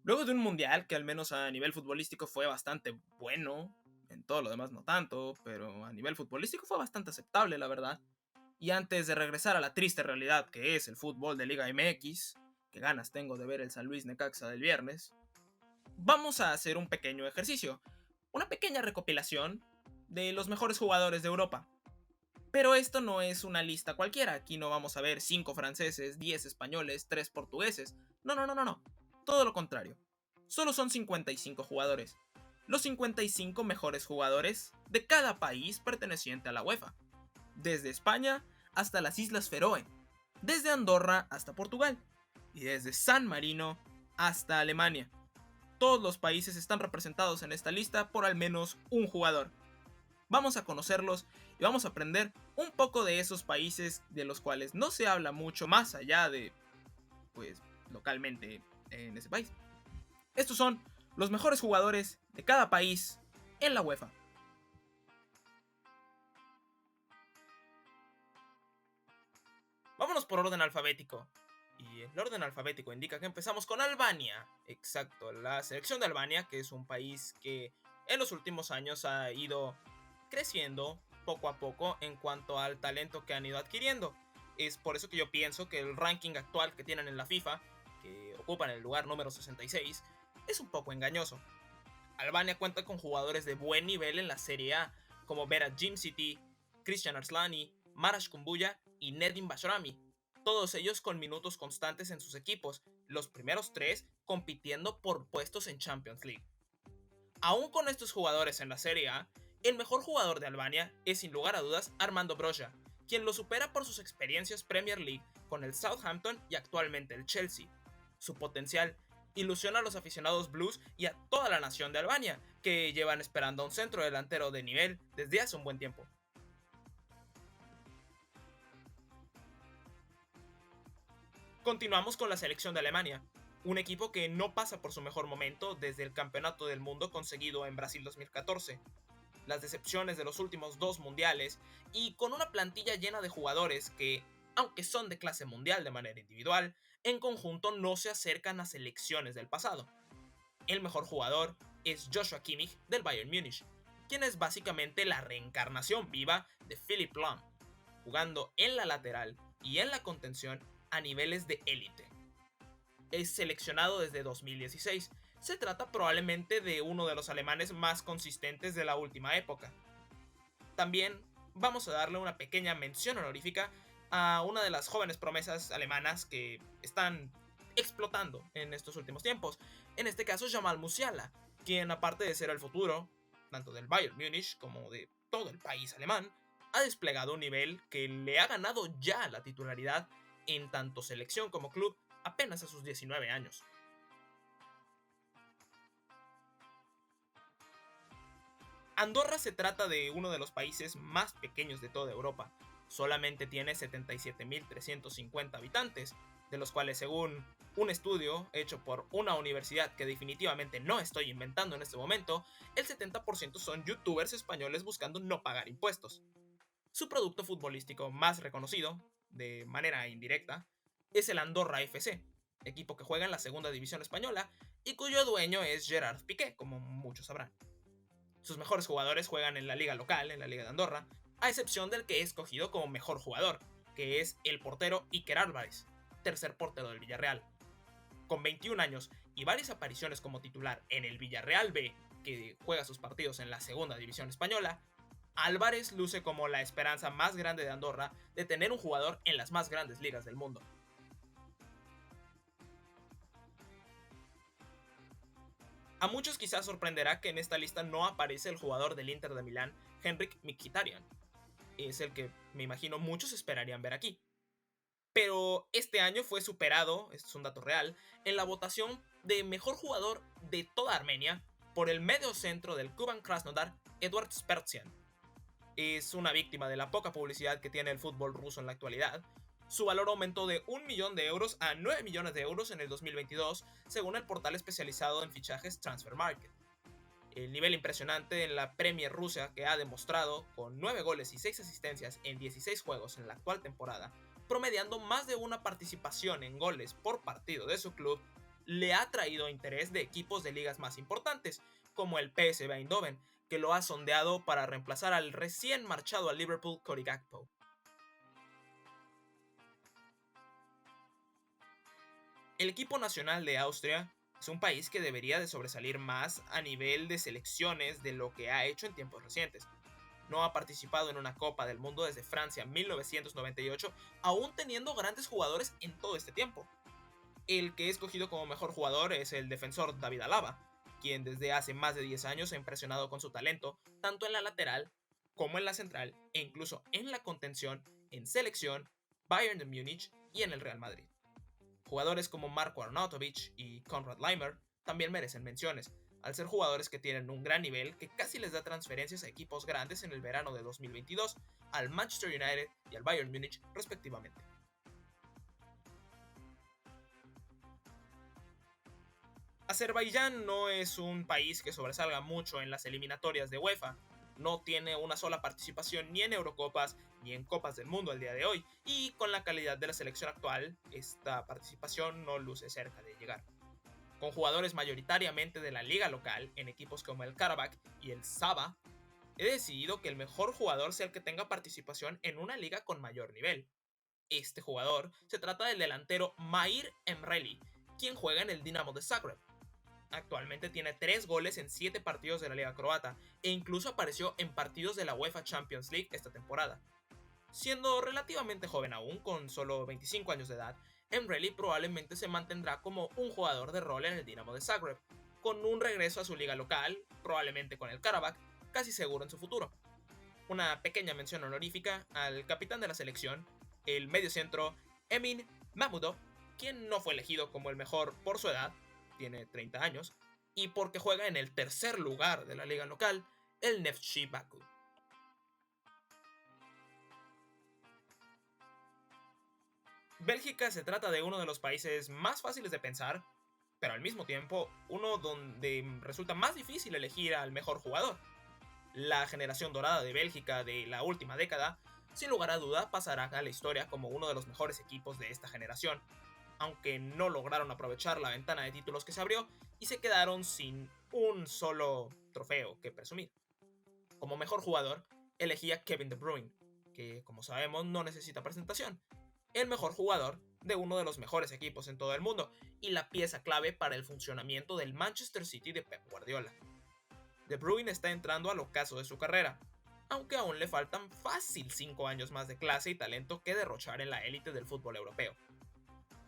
Luego de un mundial que al menos a nivel futbolístico fue bastante bueno, en todo lo demás no tanto, pero a nivel futbolístico fue bastante aceptable, la verdad. Y antes de regresar a la triste realidad que es el fútbol de Liga MX, que ganas tengo de ver el San Luis Necaxa del viernes, vamos a hacer un pequeño ejercicio, una pequeña recopilación de los mejores jugadores de Europa. Pero esto no es una lista cualquiera, aquí no vamos a ver 5 franceses, 10 españoles, 3 portugueses. No, no, no, no, no. Todo lo contrario. Solo son 55 jugadores. Los 55 mejores jugadores de cada país perteneciente a la UEFA. Desde España hasta las Islas Feroe. Desde Andorra hasta Portugal. Y desde San Marino hasta Alemania. Todos los países están representados en esta lista por al menos un jugador. Vamos a conocerlos y vamos a aprender un poco de esos países de los cuales no se habla mucho más allá de, pues, localmente en ese país. Estos son los mejores jugadores de cada país en la UEFA. Vámonos por orden alfabético. Y el orden alfabético indica que empezamos con Albania. Exacto, la selección de Albania, que es un país que en los últimos años ha ido creciendo poco a poco en cuanto al talento que han ido adquiriendo. Es por eso que yo pienso que el ranking actual que tienen en la FIFA, que ocupan el lugar número 66, es un poco engañoso. Albania cuenta con jugadores de buen nivel en la Serie A, como Berat Jimsiti, Christian Arslani, Marash Kumbuya y Nedim Bashrami, todos ellos con minutos constantes en sus equipos, los primeros tres compitiendo por puestos en Champions League. Aún con estos jugadores en la Serie A, el mejor jugador de Albania es sin lugar a dudas Armando Broja, quien lo supera por sus experiencias Premier League con el Southampton y actualmente el Chelsea. Su potencial ilusiona a los aficionados blues y a toda la nación de Albania, que llevan esperando a un centro delantero de nivel desde hace un buen tiempo. Continuamos con la selección de Alemania, un equipo que no pasa por su mejor momento desde el Campeonato del Mundo conseguido en Brasil 2014, las decepciones de los últimos dos mundiales y con una plantilla llena de jugadores que, aunque son de clase mundial de manera individual, en conjunto no se acercan a selecciones del pasado. El mejor jugador es Joshua Kimmich del Bayern Múnich, quien es básicamente la reencarnación viva de Philipp Lahm, jugando en la lateral y en la contención a niveles de élite. Es seleccionado desde 2016. Se trata probablemente de uno de los alemanes más consistentes de la última época. También vamos a darle una pequeña mención honorífica a una de las jóvenes promesas alemanas que están explotando en estos últimos tiempos. En este caso, Jamal Musiala, quien aparte de ser el futuro, tanto del Bayern Múnich como de todo el país alemán, ha desplegado un nivel que le ha ganado ya la titularidad en tanto selección como club apenas a sus 19 años. Andorra se trata de uno de los países más pequeños de toda Europa. Solamente tiene 77.350 habitantes, de los cuales según un estudio hecho por una universidad que definitivamente no estoy inventando en este momento, el 70% son youtubers españoles buscando no pagar impuestos. Su producto futbolístico más reconocido, de manera indirecta, es el Andorra FC, equipo que juega en la segunda división española y cuyo dueño es Gerard Piqué, como muchos sabrán. Sus mejores jugadores juegan en la liga local, en la liga de Andorra, a excepción del que he escogido como mejor jugador, que es el portero Iker Álvarez, tercer portero del Villarreal. Con 21 años y varias apariciones como titular en el Villarreal B, que juega sus partidos en la segunda división española, Álvarez luce como la esperanza más grande de Andorra de tener un jugador en las más grandes ligas del mundo. A muchos quizás sorprenderá que en esta lista no aparece el jugador del Inter de Milán, Henrik Mkhitaryan. Es el que me imagino muchos esperarían ver aquí. Pero este año fue superado, esto es un dato real, en la votación de mejor jugador de toda Armenia por el medio centro del Kuban Krasnodar, Eduard Spertsian. Es una víctima de la poca publicidad que tiene el fútbol ruso en la actualidad. Su valor aumentó de 1 millón de euros a 9 millones de euros en el 2022, según el portal especializado en fichajes Transfer Market. El nivel impresionante en la Premier Rusia que ha demostrado con 9 goles y 6 asistencias en 16 juegos en la actual temporada, promediando más de una participación en goles por partido de su club, le ha traído interés de equipos de ligas más importantes, como el PSV Eindhoven, que lo ha sondeado para reemplazar al recién marchado al Liverpool Cody Gakpo. El equipo nacional de Austria es un país que debería de sobresalir más a nivel de selecciones de lo que ha hecho en tiempos recientes. No ha participado en una Copa del Mundo desde Francia 1998, aún teniendo grandes jugadores en todo este tiempo. El que he escogido como mejor jugador es el defensor David Alaba, quien desde hace más de 10 años ha impresionado con su talento, tanto en la lateral como en la central, e incluso en la contención, en selección, Bayern de Múnich y en el Real Madrid. Jugadores como Marko Arnautovic y Konrad Laimer también merecen menciones, al ser jugadores que tienen un gran nivel que casi les da transferencias a equipos grandes en el verano de 2022, al Manchester United y al Bayern Múnich respectivamente. Azerbaiyán no es un país que sobresalga mucho en las eliminatorias de UEFA. No tiene una sola participación ni en Eurocopas ni en Copas del Mundo al día de hoy, y con la calidad de la selección actual, esta participación no luce cerca de llegar. Con jugadores mayoritariamente de la liga local en equipos como el Karabakh y el Saba, he decidido que el mejor jugador sea el que tenga participación en una liga con mayor nivel. Este jugador se trata del delantero Mahir Emreli, quien juega en el Dinamo de Zagreb. Actualmente tiene 3 goles en 7 partidos de la liga croata e incluso apareció en partidos de la UEFA Champions League esta temporada. Siendo relativamente joven aún, con solo 25 años de edad, Emreli probablemente se mantendrá como un jugador de rol en el Dinamo de Zagreb, con un regreso a su liga local, probablemente con el Karabakh, casi seguro en su futuro. Una pequeña mención honorífica al capitán de la selección, el mediocentro Emin Mahmudov, quien no fue elegido como el mejor por su edad, tiene 30 años, y porque juega en el tercer lugar de la liga local, el Neftchi Baku. Bélgica se trata de uno de los países más fáciles de pensar, pero al mismo tiempo uno donde resulta más difícil elegir al mejor jugador. La generación dorada de Bélgica de la última década, sin lugar a duda, pasará a la historia como uno de los mejores equipos de esta generación, aunque no lograron aprovechar la ventana de títulos que se abrió y se quedaron sin un solo trofeo que presumir. Como mejor jugador, elegí a Kevin De Bruyne, que como sabemos no necesita presentación, el mejor jugador de uno de los mejores equipos en todo el mundo y la pieza clave para el funcionamiento del Manchester City de Pep Guardiola. De Bruyne está entrando al ocaso de su carrera, aunque aún le faltan fácil 5 años más de clase y talento que derrochar en la élite del fútbol europeo.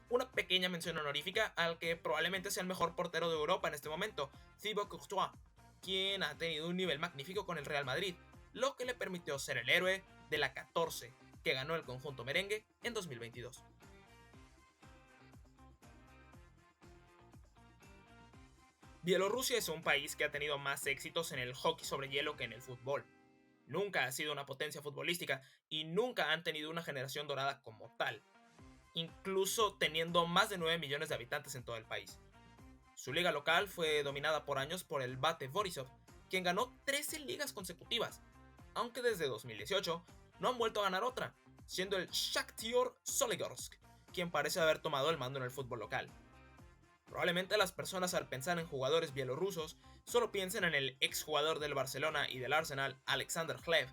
Una pequeña mención honorífica al que probablemente sea el mejor portero de Europa en este momento, Thibaut Courtois, quien ha tenido un nivel magnífico con el Real Madrid, lo que le permitió ser el héroe de la 14 que ganó el conjunto merengue en 2022. Bielorrusia es un país que ha tenido más éxitos en el hockey sobre hielo que en el fútbol. Nunca ha sido una potencia futbolística y nunca han tenido una generación dorada como tal, incluso teniendo más de 9 millones de habitantes en todo el país. Su liga local fue dominada por años por el Bate Borisov, quien ganó 13 ligas consecutivas, aunque desde 2018 no han vuelto a ganar otra, siendo el Shakhtar Soligorsk quien parece haber tomado el mando en el fútbol local. Probablemente las personas al pensar en jugadores bielorrusos solo piensen en el exjugador del Barcelona y del Arsenal, Alexander Hlev,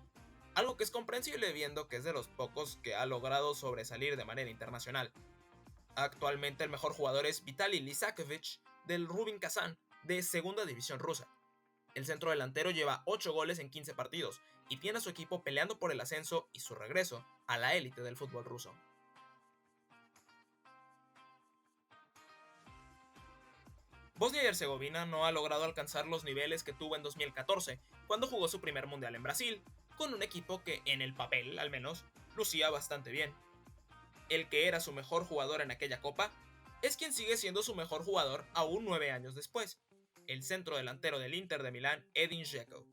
algo que es comprensible viendo que es de los pocos que ha logrado sobresalir de manera internacional. Actualmente el mejor jugador es Vitaly Lizakovic del Rubin Kazán de segunda división rusa. El centro delantero lleva 8 goles en 15 partidos y tiene a su equipo peleando por el ascenso y su regreso a la élite del fútbol ruso. Bosnia y Herzegovina no ha logrado alcanzar los niveles que tuvo en 2014, cuando jugó su primer mundial en Brasil, con un equipo que, en el papel al menos, lucía bastante bien. El que era su mejor jugador en aquella copa es quien sigue siendo su mejor jugador aún 9 años después, el centro delantero del Inter de Milán, Edin Dzeko.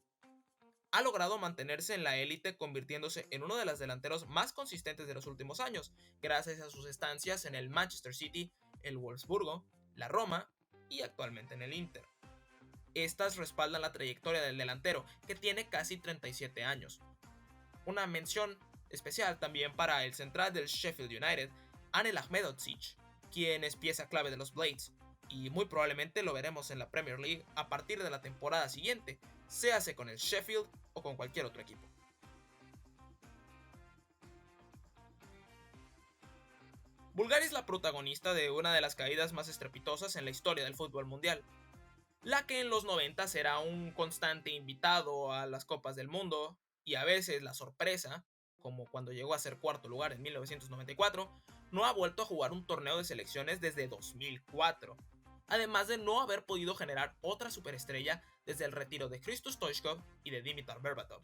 Ha logrado mantenerse en la élite convirtiéndose en uno de los delanteros más consistentes de los últimos años, gracias a sus estancias en el Manchester City, el Wolfsburgo, la Roma y actualmente en el Inter. Estas respaldan la trayectoria del delantero, que tiene casi 37 años. Una mención especial también para el central del Sheffield United, Anel Ahmedhodzic, quien es pieza clave de los Blades, y muy probablemente lo veremos en la Premier League a partir de la temporada siguiente, séase con el Sheffield o con cualquier otro equipo. Bulgaria es la protagonista de una de las caídas más estrepitosas en la historia del fútbol mundial, la que en los 90 era un constante invitado a las Copas del Mundo y a veces la sorpresa, como cuando llegó a ser cuarto lugar en 1994, no ha vuelto a jugar un torneo de selecciones desde 2004, además de no haber podido generar otra superestrella desde el retiro de Christos Stoichkov y de Dimitar Berbatov.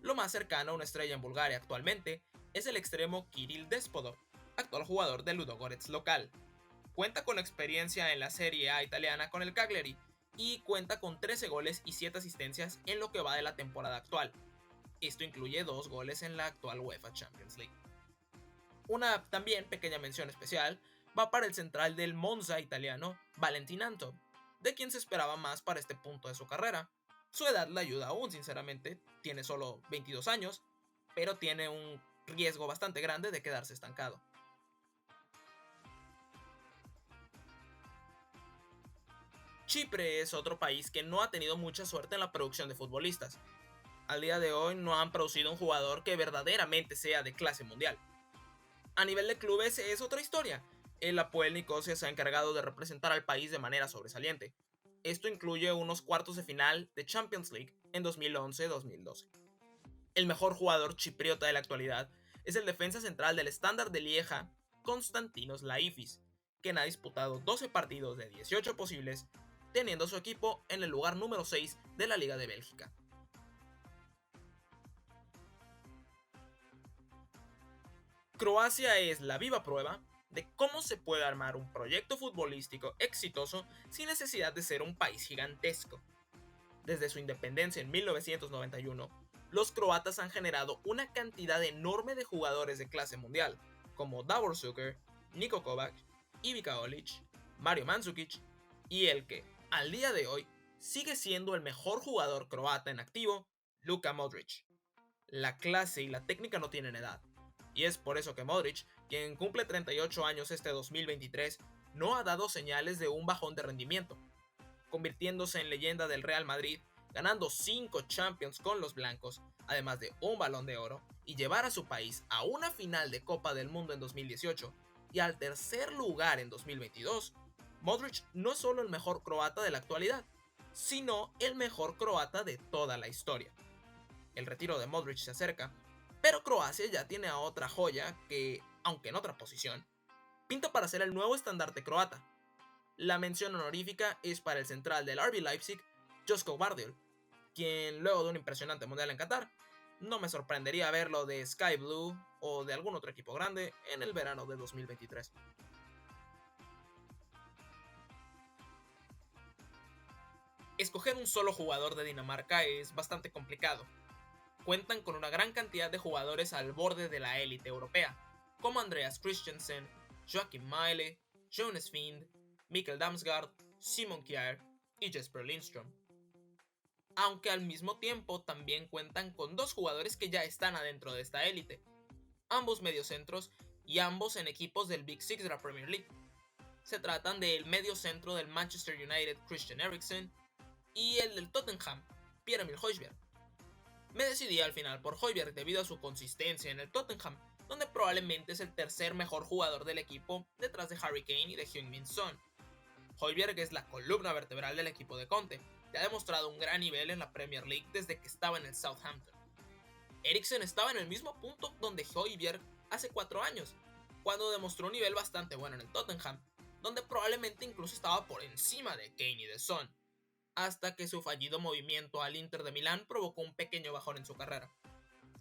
Lo más cercano a una estrella en Bulgaria actualmente es el extremo Kirill Despodov, actual jugador del Ludogorets local. Cuenta con experiencia en la Serie A italiana con el Cagliari y cuenta con 13 goles y 7 asistencias en lo que va de la temporada actual. Esto incluye 2 goles en la actual UEFA Champions League. Una también pequeña mención especial va para el central del Monza italiano, Valentin Antov, de quien se esperaba más para este punto de su carrera. Su edad le ayuda aún, sinceramente, tiene solo 22 años, pero tiene un riesgo bastante grande de quedarse estancado. Chipre es otro país que no ha tenido mucha suerte en la producción de futbolistas. Al día de hoy no han producido un jugador que verdaderamente sea de clase mundial. A nivel de clubes es otra historia. El Apoel Nicosia se ha encargado de representar al país de manera sobresaliente. Esto incluye unos cuartos de final de Champions League en 2011-2012. El mejor jugador chipriota de la actualidad es el defensa central del Standard de Lieja, Konstantinos Laifis, quien ha disputado 12 partidos de 18 posibles, teniendo a su equipo en el lugar número 6 de la Liga de Bélgica. Croacia es la viva prueba de cómo se puede armar un proyecto futbolístico exitoso sin necesidad de ser un país gigantesco. Desde su independencia en 1991, los croatas han generado una cantidad enorme de jugadores de clase mundial, como Davor Suker, Niko Kovac, Ivica Olic, Mario Mandzukic y el que, al día de hoy, sigue siendo el mejor jugador croata en activo, Luka Modric. La clase y la técnica no tienen edad, y es por eso que Modric, quien cumple 38 años este 2023, no ha dado señales de un bajón de rendimiento, convirtiéndose en leyenda del Real Madrid, ganando 5 Champions con los blancos, además de un Balón de Oro, y llevar a su país a una final de Copa del Mundo en 2018 y al tercer lugar en 2022. Modric no es solo el mejor croata de la actualidad, sino el mejor croata de toda la historia. El retiro de Modric se acerca, pero Croacia ya tiene a otra joya que, aunque en otra posición, pinta para ser el nuevo estandarte croata. La mención honorífica es para el central del RB Leipzig, Josko Gvardiol, quien luego de un impresionante mundial en Qatar, no me sorprendería verlo de Sky Blue o de algún otro equipo grande en el verano de 2023. Escoger un solo jugador de Dinamarca es bastante complicado. Cuentan con una gran cantidad de jugadores al borde de la élite europea, como Andreas Christensen, Joachim Maele, Jonas Vind, Mikkel Damsgaard, Simon Kjær y Jesper Lindström. Aunque al mismo tiempo también cuentan con dos jugadores que ya están adentro de esta élite, ambos mediocentros y ambos en equipos del Big Six de la Premier League. Se tratan del mediocentro del Manchester United Christian Eriksen y el del Tottenham, Pierre-Emile Højbjerg. Me decidí al final por Højbjerg debido a su consistencia en el Tottenham, donde probablemente es el tercer mejor jugador del equipo detrás de Harry Kane y de Heung-min Son. Højbjerg es la columna vertebral del equipo de Conte, que ha demostrado un gran nivel en la Premier League desde que estaba en el Southampton. Eriksen estaba en el mismo punto donde Højbjerg hace 4 años, cuando demostró un nivel bastante bueno en el Tottenham, donde probablemente incluso estaba por encima de Kane y de Son, hasta que su fallido movimiento al Inter de Milán provocó un pequeño bajón en su carrera.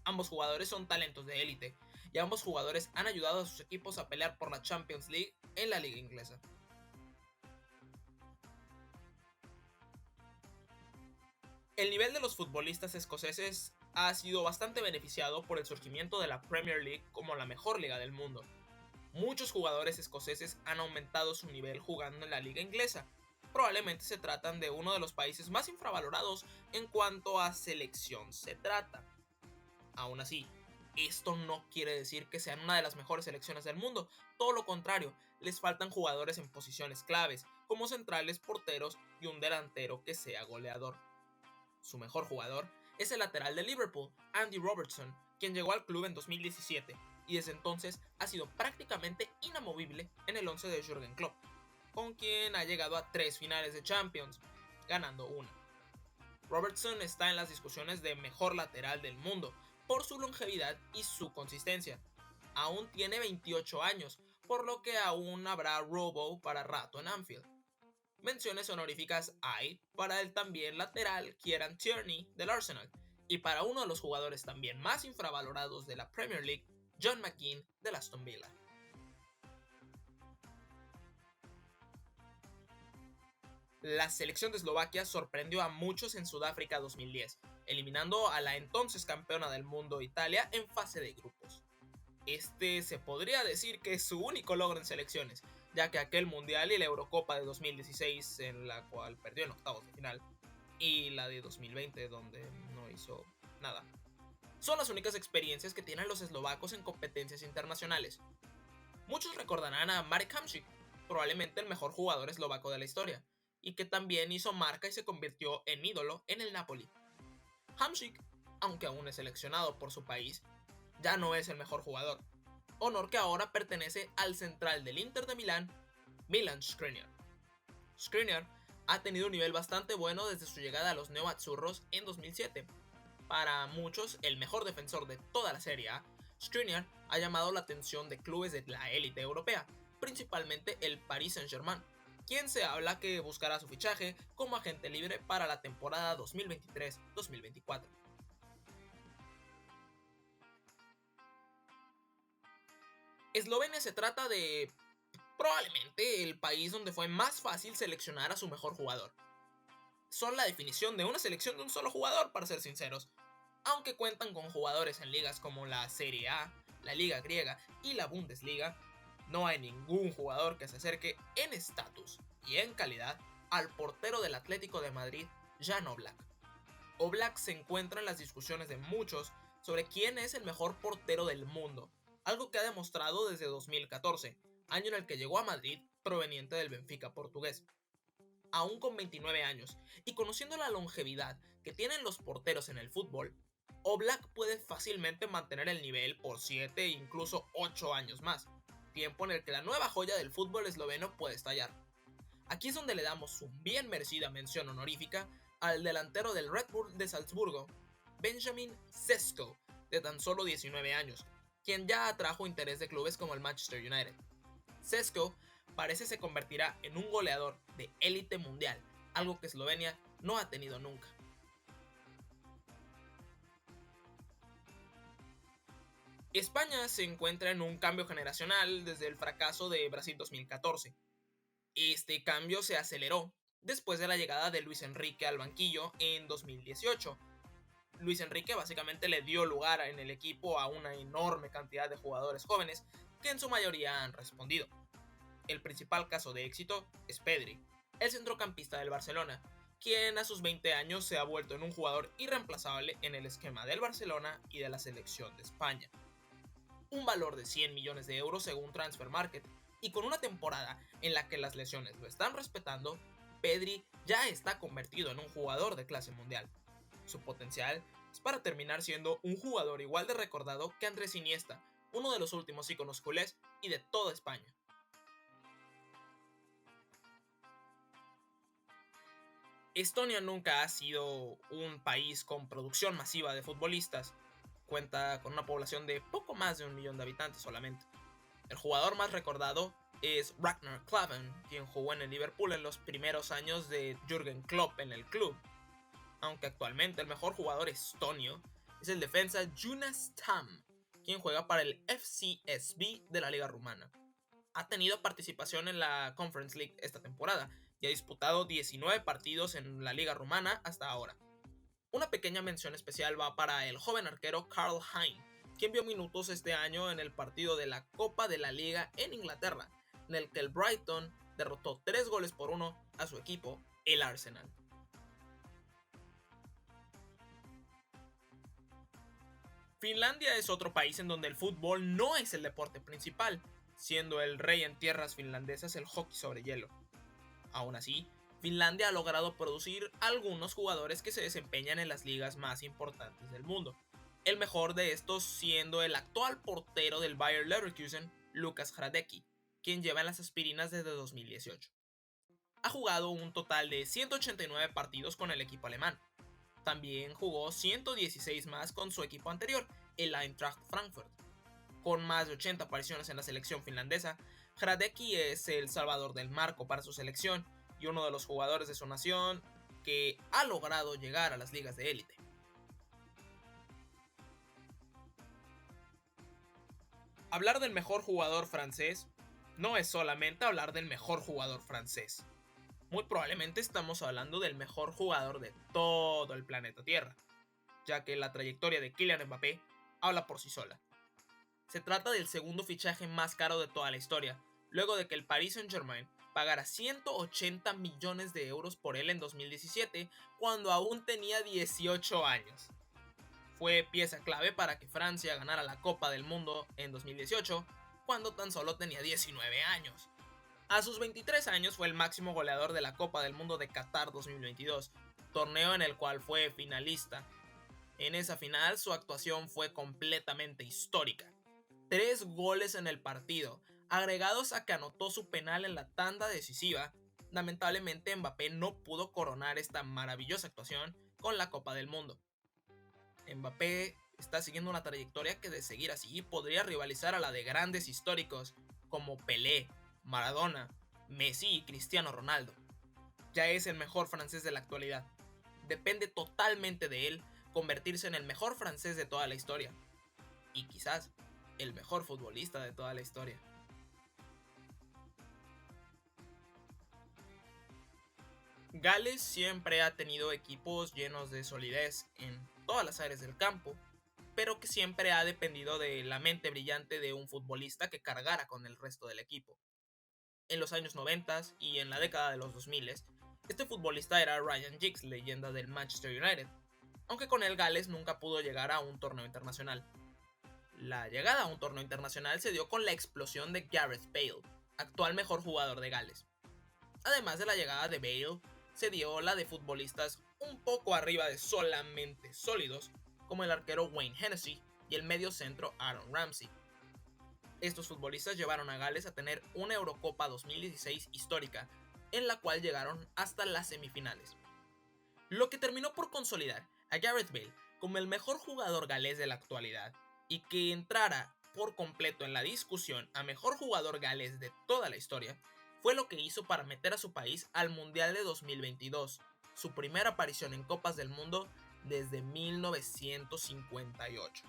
Ambos jugadores son talentos de élite, y ambos jugadores han ayudado a sus equipos a pelear por la Champions League en la liga inglesa. El nivel de los futbolistas escoceses ha sido bastante beneficiado por el surgimiento de la Premier League como la mejor liga del mundo. Muchos jugadores escoceses han aumentado su nivel jugando en la liga inglesa. Probablemente se tratan de uno de los países más infravalorados en cuanto a selección se trata. Aún así, esto no quiere decir que sean una de las mejores selecciones del mundo, todo lo contrario, les faltan jugadores en posiciones claves, como centrales, porteros y un delantero que sea goleador. Su mejor jugador es el lateral de Liverpool, Andy Robertson, quien llegó al club en 2017 y desde entonces ha sido prácticamente inamovible en el 11 de Jürgen Klopp, con quien ha llegado a 3 finales de Champions, ganando una. Robertson está en las discusiones de mejor lateral del mundo por su longevidad y su consistencia. Aún tiene 28 años, por lo que aún habrá robo para rato en Anfield. Menciones honoríficas hay para el también lateral Kieran Tierney del Arsenal y para uno de los jugadores también más infravalorados de la Premier League, John McGinn del Aston Villa. La selección de Eslovaquia sorprendió a muchos en Sudáfrica 2010, eliminando a la entonces campeona del mundo Italia en fase de grupos. Este se podría decir que es su único logro en selecciones, ya que aquel mundial y la Eurocopa de 2016, en la cual perdió en octavos de final, y la de 2020, donde no hizo nada, son las únicas experiencias que tienen los eslovacos en competencias internacionales. Muchos recordarán a Marek Hamšík, probablemente el mejor jugador eslovaco de la historia, y que también hizo marca y se convirtió en ídolo en el Napoli. Hamšík, aunque aún es seleccionado por su país, ya no es el mejor jugador, honor que ahora pertenece al central del Inter de Milán, Milan Skriniar. Skriniar ha tenido un nivel bastante bueno desde su llegada a los neoazzurros en 2007. Para muchos, el mejor defensor de toda la Serie A, Skriniar ha llamado la atención de clubes de la élite europea, principalmente el Paris Saint-Germain, quien se habla que buscará su fichaje como agente libre para la temporada 2023-2024. Eslovenia se trata de probablemente el país donde fue más fácil seleccionar a su mejor jugador. Son la definición de una selección de un solo jugador, para ser sinceros. Aunque cuentan con jugadores en ligas como la Serie A, la Liga Griega y la Bundesliga, no hay ningún jugador que se acerque en estatus y en calidad al portero del Atlético de Madrid, Jan Oblak. Oblak se encuentra en las discusiones de muchos sobre quién es el mejor portero del mundo, algo que ha demostrado desde 2014, año en el que llegó a Madrid proveniente del Benfica portugués. Aún con 29 años y conociendo la longevidad que tienen los porteros en el fútbol, Oblak puede fácilmente mantener el nivel por 7 e incluso 8 años más, tiempo en el que la nueva joya del fútbol esloveno puede estallar. Aquí es donde le damos su bien merecida mención honorífica al delantero del Red Bull de Salzburgo, Benjamin Sesko, de tan solo 19 años, quien ya atrajo interés de clubes como el Manchester United. Sesko parece se convertirá en un goleador de élite mundial, algo que Eslovenia no ha tenido nunca. España se encuentra en un cambio generacional desde el fracaso de Brasil 2014. Este cambio se aceleró después de la llegada de Luis Enrique al banquillo en 2018. Luis Enrique básicamente le dio lugar en el equipo a una enorme cantidad de jugadores jóvenes que en su mayoría han respondido. El principal caso de éxito es Pedri, el centrocampista del Barcelona, quien a sus 20 años se ha vuelto en un jugador irreemplazable en el esquema del Barcelona y de la selección de España. Un valor de 100 millones de euros según Transfermarkt, y con una temporada en la que las lesiones lo están respetando, Pedri ya está convertido en un jugador de clase mundial. Su potencial es para terminar siendo un jugador igual de recordado que Andrés Iniesta, uno de los últimos íconos culés y de toda España. Estonia nunca ha sido un país con producción masiva de futbolistas. Cuenta con una población de poco más de 1 millón de habitantes solamente. El jugador más recordado es Ragnar Klavan, quien jugó en el Liverpool en los primeros años de Jürgen Klopp en el club. Aunque actualmente el mejor jugador estonio es el defensa Jonas Tam, quien juega para el FCSB de la liga rumana. Ha tenido participación en la Conference League esta temporada y ha disputado 19 partidos en la liga rumana hasta ahora. Una pequeña mención especial va para el joven arquero Karl Hein, quien vio minutos este año en el partido de la Copa de la Liga en Inglaterra, en el que el Brighton derrotó 3-1 a su equipo, el Arsenal. Finlandia es otro país en donde el fútbol no es el deporte principal, siendo el rey en tierras finlandesas el hockey sobre hielo. Aún así, Finlandia ha logrado producir algunos jugadores que se desempeñan en las ligas más importantes del mundo. El mejor de estos siendo el actual portero del Bayer Leverkusen, Lukas Hradecky, quien lleva en las aspirinas desde 2018. Ha jugado un total de 189 partidos con el equipo alemán. También jugó 116 más con su equipo anterior, el Eintracht Frankfurt. Con más de 80 apariciones en la selección finlandesa, Hradecky es el salvador del marco para su selección y uno de los jugadores de su nación que ha logrado llegar a las ligas de élite. Hablar del mejor jugador francés no es solamente hablar del mejor jugador francés. Muy probablemente estamos hablando del mejor jugador de todo el planeta Tierra, ya que la trayectoria de Kylian Mbappé habla por sí sola. Se trata del segundo fichaje más caro de toda la historia, luego de que el Paris Saint-Germain pagara 180 millones de euros por él en 2017, cuando aún tenía 18 años. Fue pieza clave para que Francia ganara la Copa del Mundo en 2018, cuando tan solo tenía 19 años. A sus 23 años fue el máximo goleador de la Copa del Mundo de Qatar 2022, torneo en el cual fue finalista. En esa final su actuación fue completamente histórica. 3 goles en el partido, agregados a que anotó su penal en la tanda decisiva. Lamentablemente Mbappé no pudo coronar esta maravillosa actuación con la Copa del Mundo. Mbappé está siguiendo una trayectoria que de seguir así podría rivalizar a la de grandes históricos como Pelé, Maradona, Messi y Cristiano Ronaldo. Ya es el mejor francés de la actualidad. Depende totalmente de él convertirse en el mejor francés de toda la historia. Y quizás el mejor futbolista de toda la historia. Gales siempre ha tenido equipos llenos de solidez en todas las áreas del campo, pero que siempre ha dependido de la mente brillante de un futbolista que cargara con el resto del equipo. En los años 90 y en la década de los 2000, este futbolista era Ryan Giggs, leyenda del Manchester United, aunque con el Gales nunca pudo llegar a un torneo internacional. La llegada a un torneo internacional se dio con la explosión de Gareth Bale, actual mejor jugador de Gales. Además de la llegada de Bale, se dio la de futbolistas un poco arriba de solamente sólidos, como el arquero Wayne Hennessy y el medio centro Aaron Ramsey. Estos futbolistas llevaron a Gales a tener una Eurocopa 2016 histórica, en la cual llegaron hasta las semifinales. Lo que terminó por consolidar a Gareth Bale como el mejor jugador galés de la actualidad y que entrara por completo en la discusión a mejor jugador galés de toda la historia, fue lo que hizo para meter a su país al Mundial de 2022, su primera aparición en Copas del Mundo desde 1958.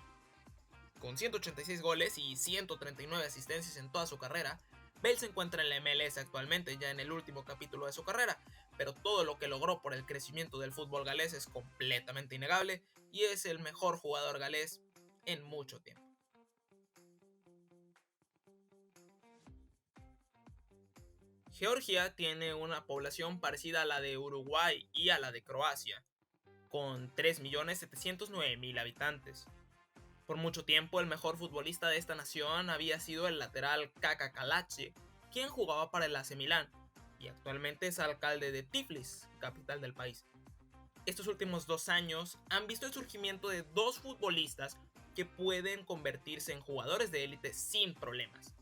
Con 186 goles y 139 asistencias en toda su carrera, Bale se encuentra en la MLS actualmente, ya en el último capítulo de su carrera, pero todo lo que logró por el crecimiento del fútbol galés es completamente innegable y es el mejor jugador galés en mucho tiempo. Georgia tiene una población parecida a la de Uruguay y a la de Croacia, con 3.709.000 habitantes. Por mucho tiempo el mejor futbolista de esta nación había sido el lateral Kaka Kalachi, quien jugaba para el AC Milán, y actualmente es alcalde de Tiflis, capital del país. Estos últimos 2 años han visto el surgimiento de 2 futbolistas que pueden convertirse en jugadores de élite sin problemas.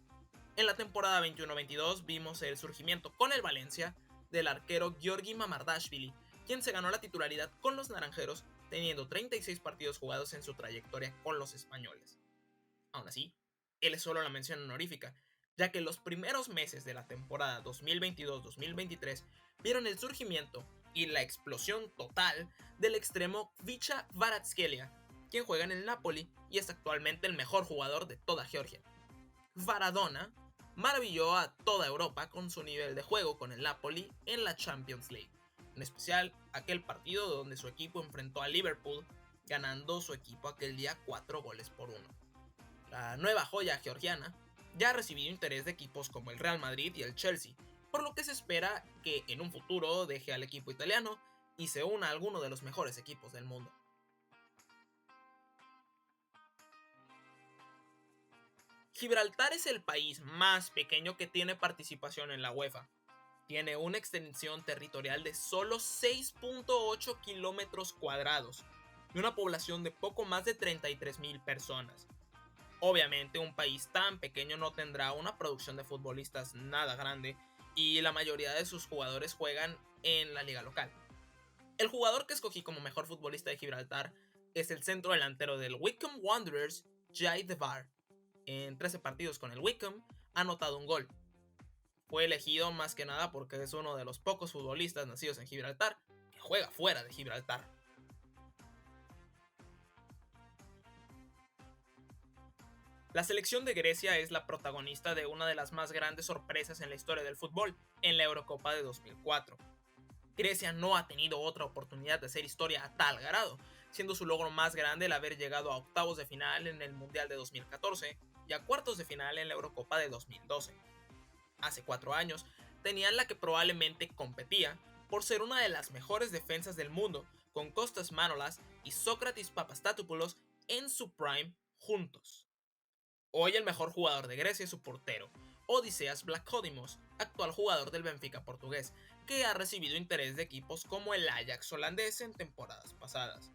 En la temporada 21-22 vimos el surgimiento con el Valencia del arquero Giorgi Mamardashvili, quien se ganó la titularidad con los naranjeros teniendo 36 partidos jugados en su trayectoria con los españoles. Aún así, él es solo la mención honorífica, ya que los primeros meses de la temporada 2022-2023 vieron el surgimiento y la explosión total del extremo Vicha Kvaratskhelia, quien juega en el Napoli y es actualmente el mejor jugador de toda Georgia. Maradona maravilló a toda Europa con su nivel de juego con el Napoli en la Champions League, en especial aquel partido donde su equipo enfrentó a Liverpool, ganando su equipo aquel día 4-1. La nueva joya georgiana ya ha recibido interés de equipos como el Real Madrid y el Chelsea, por lo que se espera que en un futuro deje al equipo italiano y se una a alguno de los mejores equipos del mundo. Gibraltar es el país más pequeño que tiene participación en la UEFA. Tiene una extensión territorial de solo 6.8 kilómetros cuadrados y una población de poco más de 33.000 personas. Obviamente un país tan pequeño no tendrá una producción de futbolistas nada grande y la mayoría de sus jugadores juegan en la liga local. El jugador que escogí como mejor futbolista de Gibraltar es el centro delantero del Wycombe Wanderers, Jai Devar. En 13 partidos con el Wycombe ha anotado un gol. Fue elegido más que nada porque es uno de los pocos futbolistas nacidos en Gibraltar que juega fuera de Gibraltar. La selección de Grecia es la protagonista de una de las más grandes sorpresas en la historia del fútbol, en la Eurocopa de 2004. Grecia no ha tenido otra oportunidad de hacer historia a tal grado, siendo su logro más grande el haber llegado a octavos de final en el Mundial de 2014 y a cuartos de final en la Eurocopa de 2012. Hace 4 años, tenían la que probablemente competía por ser una de las mejores defensas del mundo, con Kostas Manolas y Sócrates Papastatopoulos en su prime juntos. Hoy el mejor jugador de Grecia es su portero, Odiseas Vlachodimos, actual jugador del Benfica portugués, que ha recibido interés de equipos como el Ajax holandés en temporadas pasadas.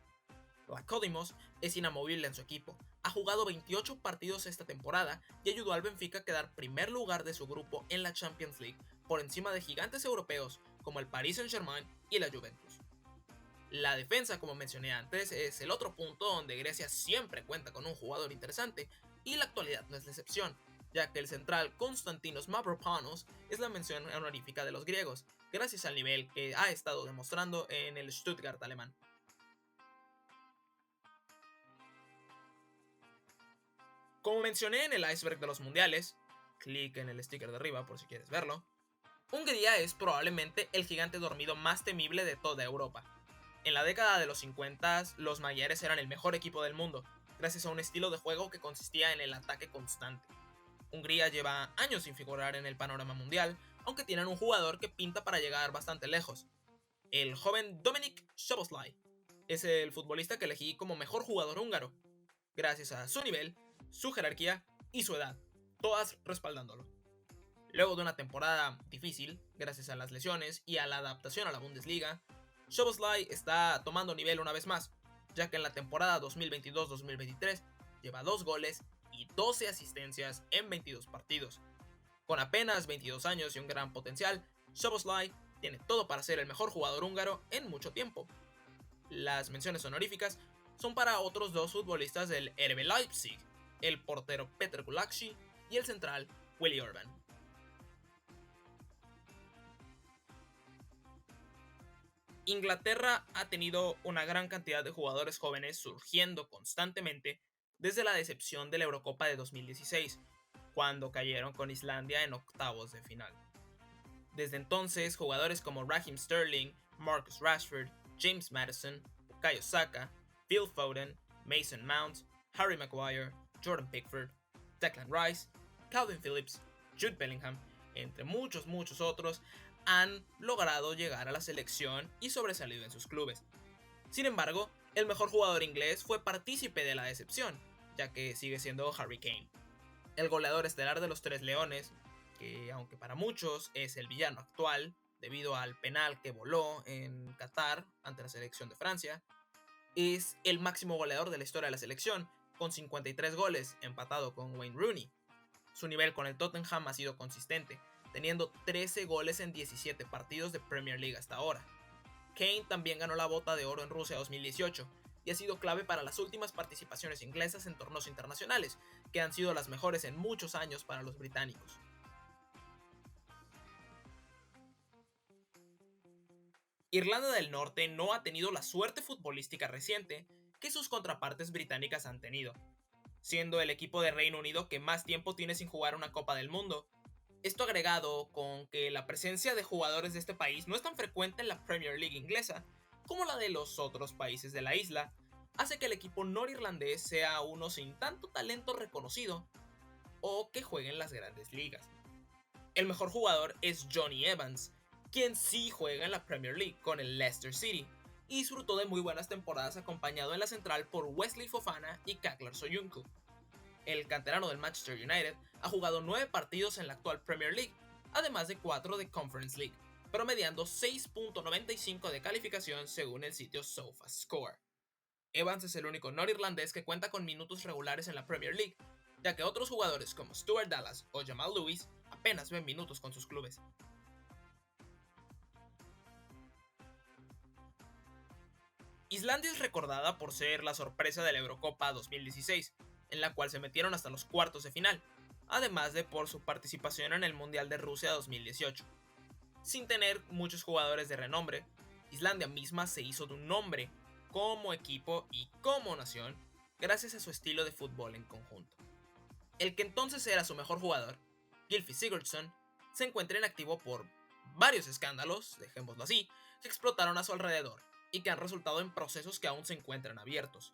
Vlachodimos es inamovible en su equipo, ha jugado 28 partidos esta temporada y ayudó al Benfica a quedar primer lugar de su grupo en la Champions League, por encima de gigantes europeos como el Paris Saint-Germain y la Juventus. La defensa, como mencioné antes, es el otro punto donde Grecia siempre cuenta con un jugador interesante, y la actualidad no es la excepción, ya que el central Konstantinos Mavropanos es la mención honorífica de los griegos, gracias al nivel que ha estado demostrando en el Stuttgart alemán. Como mencioné en el iceberg de los mundiales, clic en el sticker de arriba por si quieres verlo, Hungría es probablemente el gigante dormido más temible de toda Europa. En la década de los 50, los magiares eran el mejor equipo del mundo, gracias a un estilo de juego que consistía en el ataque constante. Hungría lleva años sin figurar en el panorama mundial, aunque tienen un jugador que pinta para llegar bastante lejos. El joven Dominik Szoboszlai es el futbolista que elegí como mejor jugador húngaro, gracias a su nivel, su jerarquía y su edad, todas respaldándolo. Luego de una temporada difícil, gracias a las lesiones y a la adaptación a la Bundesliga, Szoboszlai está tomando nivel una vez más, ya que en la temporada 2022-2023 lleva 2 goles y 12 asistencias en 22 partidos. Con apenas 22 años y un gran potencial, Szoboszlai tiene todo para ser el mejor jugador húngaro en mucho tiempo. Las menciones honoríficas son para otros 2 futbolistas del RB Leipzig, el portero Petr Gulacsi y el central Willi Orban. Inglaterra ha tenido una gran cantidad de jugadores jóvenes surgiendo constantemente desde la decepción de la Eurocopa de 2016, cuando cayeron con Islandia en octavos de final. Desde entonces, jugadores como Raheem Sterling, Marcus Rashford, James Maddison, Bukayo Saka, Phil Foden, Mason Mount, Harry Maguire, Jordan Pickford, Declan Rice, Calvin Phillips, Jude Bellingham, entre muchos otros, han logrado llegar a la selección y sobresalido en sus clubes. Sin embargo, el mejor jugador inglés fue partícipe de la decepción, ya que sigue siendo Harry Kane. El goleador estelar de los Tres Leones, que aunque para muchos es el villano actual, debido al penal que voló en Qatar ante la selección de Francia, es el máximo goleador de la historia de la selección, con 53 goles, empatado con Wayne Rooney. Su nivel con el Tottenham ha sido consistente, teniendo 13 goles en 17 partidos de Premier League hasta ahora. Kane también ganó la Bota de Oro en Rusia 2018 y ha sido clave para las últimas participaciones inglesas en torneos internacionales, que han sido las mejores en muchos años para los británicos. Irlanda del Norte no ha tenido la suerte futbolística reciente que sus contrapartes británicas han tenido, siendo el equipo de Reino Unido que más tiempo tiene sin jugar una Copa del Mundo. Esto agregado con que la presencia de jugadores de este país no es tan frecuente en la Premier League inglesa como la de los otros países de la isla, hace que el equipo norirlandés sea uno sin tanto talento reconocido o que juegue en las grandes ligas. El mejor jugador es Jonny Evans, quien sí juega en la Premier League con el Leicester City y disfrutó de muy buenas temporadas acompañado en la central por Wesley Fofana y Çağlar Soyuncu. El canterano del Manchester United ha jugado 9 partidos en la actual Premier League además de 4 de Conference League, promediando 6.95 de calificación según el sitio SofaScore. Evans es el único norirlandés que cuenta con minutos regulares en la Premier League, ya que otros jugadores como Stuart Dallas o Jamal Lewis apenas ven minutos con sus clubes. Islandia es recordada por ser la sorpresa de la Eurocopa 2016, en la cual se metieron hasta los cuartos de final, además de por su participación en el Mundial de Rusia 2018. Sin tener muchos jugadores de renombre, Islandia misma se hizo de un nombre como equipo y como nación gracias a su estilo de fútbol en conjunto. El que entonces era su mejor jugador, Gylfi Sigurdsson, se encuentra inactivo por varios escándalos, dejémoslo así, que explotaron a su alrededor y que han resultado en procesos que aún se encuentran abiertos.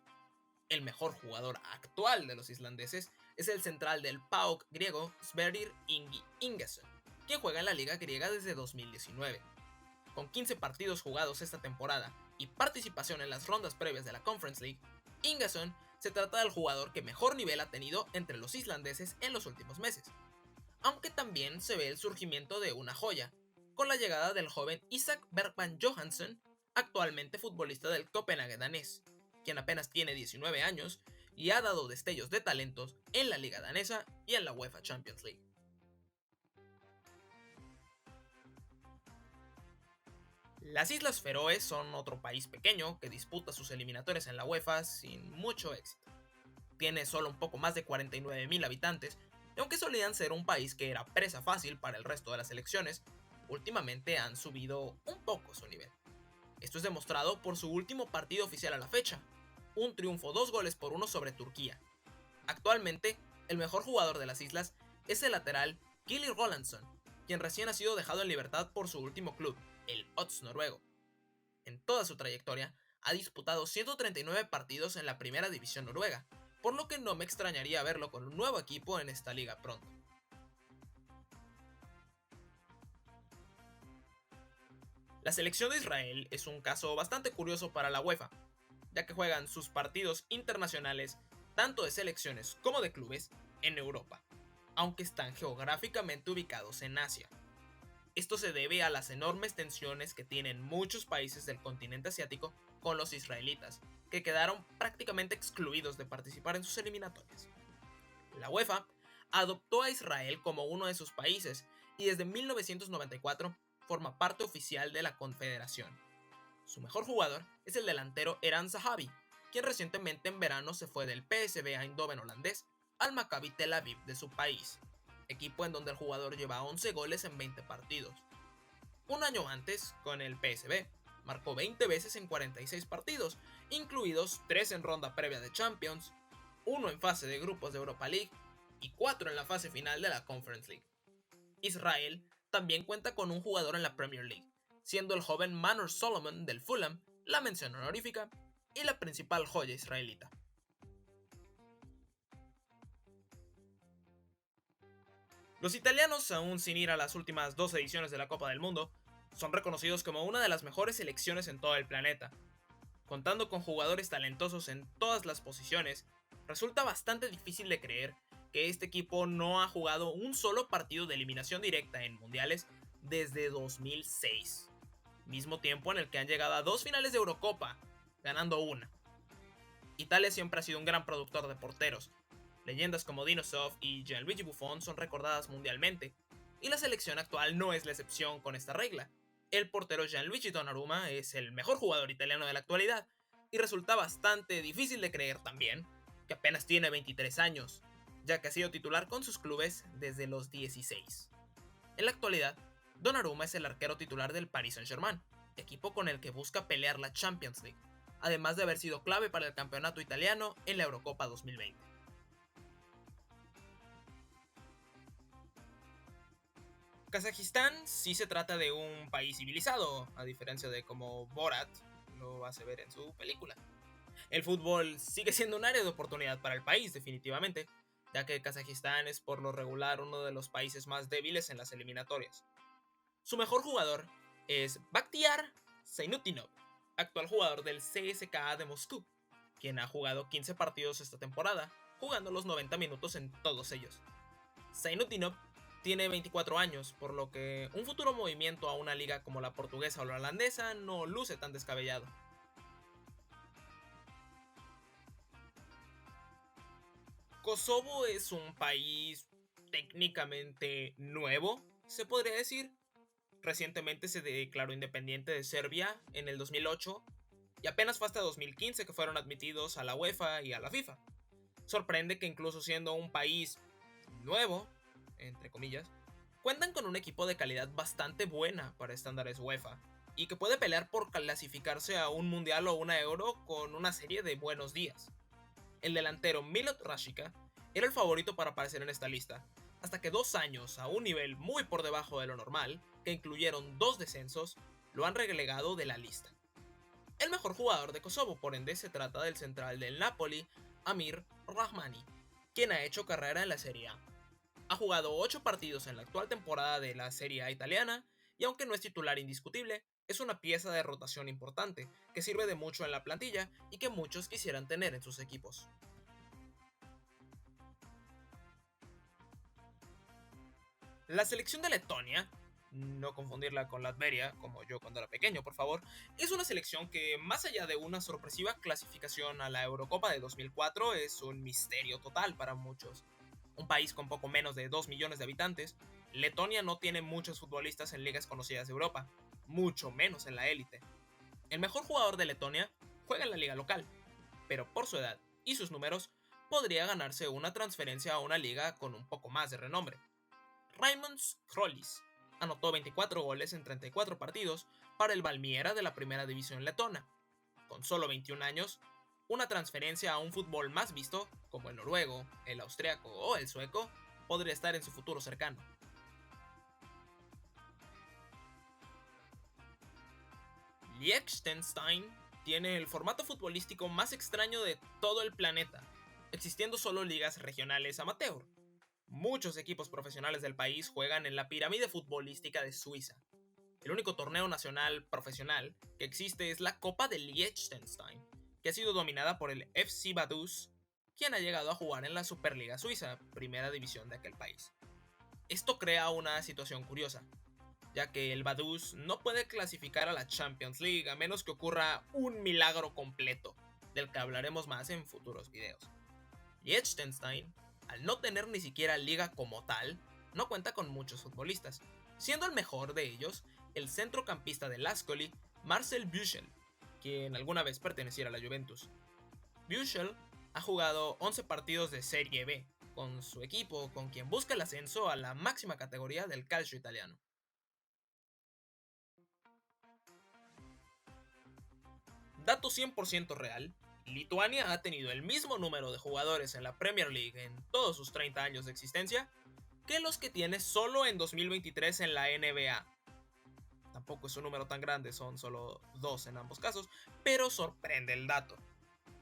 El mejor jugador actual de los islandeses es el central del PAOK griego Sverrir Ingi Ingason, quien juega en la liga griega desde 2019. Con 15 partidos jugados esta temporada y participación en las rondas previas de la Conference League, Ingason se trata del jugador que mejor nivel ha tenido entre los islandeses en los últimos meses. Aunque también se ve el surgimiento de una joya, con la llegada del joven Isak Bergman Johansson, actualmente futbolista del Copenhague danés, quien apenas tiene 19 años y ha dado destellos de talentos en la liga danesa y en la UEFA Champions League. Las Islas Feroe son otro país pequeño que disputa sus eliminatorias en la UEFA sin mucho éxito. Tiene solo un poco más de 49.000 habitantes, y aunque solían ser un país que era presa fácil para el resto de las selecciones, últimamente han subido un poco su nivel. Esto es demostrado por su último partido oficial a la fecha, un triunfo 2-1 sobre Turquía. Actualmente, el mejor jugador de las islas es el lateral Gilly Rolandsson, quien recién ha sido dejado en libertad por su último club, el Ods noruego. En toda su trayectoria, ha disputado 139 partidos en la primera división noruega, por lo que no me extrañaría verlo con un nuevo equipo en esta liga pronto. La selección de Israel es un caso bastante curioso para la UEFA, ya que juegan sus partidos internacionales, tanto de selecciones como de clubes, en Europa, aunque están geográficamente ubicados en Asia. Esto se debe a las enormes tensiones que tienen muchos países del continente asiático con los israelitas, que quedaron prácticamente excluidos de participar en sus eliminatorias. La UEFA adoptó a Israel como uno de sus países y desde 1994 forma parte oficial de la confederación. Su mejor jugador es el delantero Eran Zahavi, quien recientemente en verano se fue del PSV Eindhoven holandés al Maccabi Tel Aviv de su país, equipo en donde el jugador lleva 11 goles en 20 partidos. Un año antes, con el PSV, marcó 20 veces en 46 partidos, incluidos 3 en ronda previa de Champions, 1 en fase de grupos de Europa League y 4 en la fase final de la Conference League. Israel también cuenta con un jugador en la Premier League, siendo el joven Manor Solomon del Fulham la mención honorífica y la principal joya israelita. Los italianos, aún sin ir a las últimas 2 ediciones de la Copa del Mundo, son reconocidos como una de las mejores selecciones en todo el planeta. Contando con jugadores talentosos en todas las posiciones, resulta bastante difícil de creer que este equipo no ha jugado un solo partido de eliminación directa en mundiales desde 2006, mismo tiempo en el que han llegado a 2 finales de Eurocopa, ganando una. Italia siempre ha sido un gran productor de porteros. Leyendas como Dinosaur y Gianluigi Buffon son recordadas mundialmente, y la selección actual no es la excepción con esta regla. El portero Gianluigi Donnarumma es el mejor jugador italiano de la actualidad, y resulta bastante difícil de creer también que apenas tiene 23 años, ya que ha sido titular con sus clubes desde los 16. En la actualidad, Donnarumma es el arquero titular del Paris Saint-Germain, equipo con el que busca pelear la Champions League, además de haber sido clave para el campeonato italiano en la Eurocopa 2020. Kazajistán sí se trata de un país civilizado, a diferencia de como Borat lo hace ver en su película. El fútbol sigue siendo un área de oportunidad para el país, definitivamente, ya que Kazajistán es por lo regular uno de los países más débiles en las eliminatorias. Su mejor jugador es Bakhtiar Zainutinov, actual jugador del CSKA de Moscú, quien ha jugado 15 partidos esta temporada, jugando los 90 minutos en todos ellos. Zainutinov Tiene 24 años, por lo que un futuro movimiento a una liga como la portuguesa o la holandesa no luce tan descabellado. Kosovo es un país técnicamente nuevo, se podría decir. Recientemente se declaró independiente de Serbia en el 2008 y apenas fue hasta 2015 que fueron admitidos a la UEFA y a la FIFA. Sorprende que incluso siendo un país nuevo, entre comillas, cuentan con un equipo de calidad bastante buena para estándares UEFA y que puede pelear por clasificarse a un mundial o una Euro con una serie de buenos días. El delantero Milot Rashica era el favorito para aparecer en esta lista, hasta que 2 años a un nivel muy por debajo de lo normal, que incluyeron 2 descensos, lo han relegado de la lista. El mejor jugador de Kosovo, por ende, se trata del central del Napoli, Amir Rahmani, quien ha hecho carrera en la Serie A. Ha jugado 8 partidos en la actual temporada de la Serie A italiana y aunque no es titular indiscutible, es una pieza de rotación importante que sirve de mucho en la plantilla y que muchos quisieran tener en sus equipos. La selección de Letonia, no confundirla con Latveria, como yo cuando era pequeño, por favor, es una selección que, más allá de una sorpresiva clasificación a la Eurocopa de 2004, es un misterio total para muchos. Un país con poco menos de 2 millones de habitantes, Letonia no tiene muchos futbolistas en ligas conocidas de Europa, mucho menos en la élite. El mejor jugador de Letonia juega en la liga local, pero por su edad y sus números, podría ganarse una transferencia a una liga con un poco más de renombre. Raimunds Krollis anotó 24 goles en 34 partidos para el Valmiera de la primera división letona. Con solo 21 años, una transferencia a un fútbol más visto, como el noruego, el austriaco o el sueco, podría estar en su futuro cercano. Liechtenstein tiene el formato futbolístico más extraño de todo el planeta, existiendo solo ligas regionales amateur. Muchos equipos profesionales del país juegan en la pirámide futbolística de Suiza. El único torneo nacional profesional que existe es la Copa de Liechtenstein, que ha sido dominada por el FC Vaduz, quien ha llegado a jugar en la Superliga Suiza, primera división de aquel país. Esto crea una situación curiosa, ya que el Vaduz no puede clasificar a la Champions League a menos que ocurra un milagro completo, del que hablaremos más en futuros videos. Liechtenstein, al no tener ni siquiera liga como tal, no cuenta con muchos futbolistas, siendo el mejor de ellos el centrocampista del Ascoli, Marcel Büchel, quien alguna vez perteneciera a la Juventus. Büchel ha jugado 11 partidos de Serie B con su equipo, con quien busca el ascenso a la máxima categoría del calcio italiano. Dato 100% real, Lituania ha tenido el mismo número de jugadores en la Premier League en todos sus 30 años de existencia que los que tiene solo en 2023 en la NBA. Tampoco es un número tan grande, son solo 2 en ambos casos, pero sorprende el dato.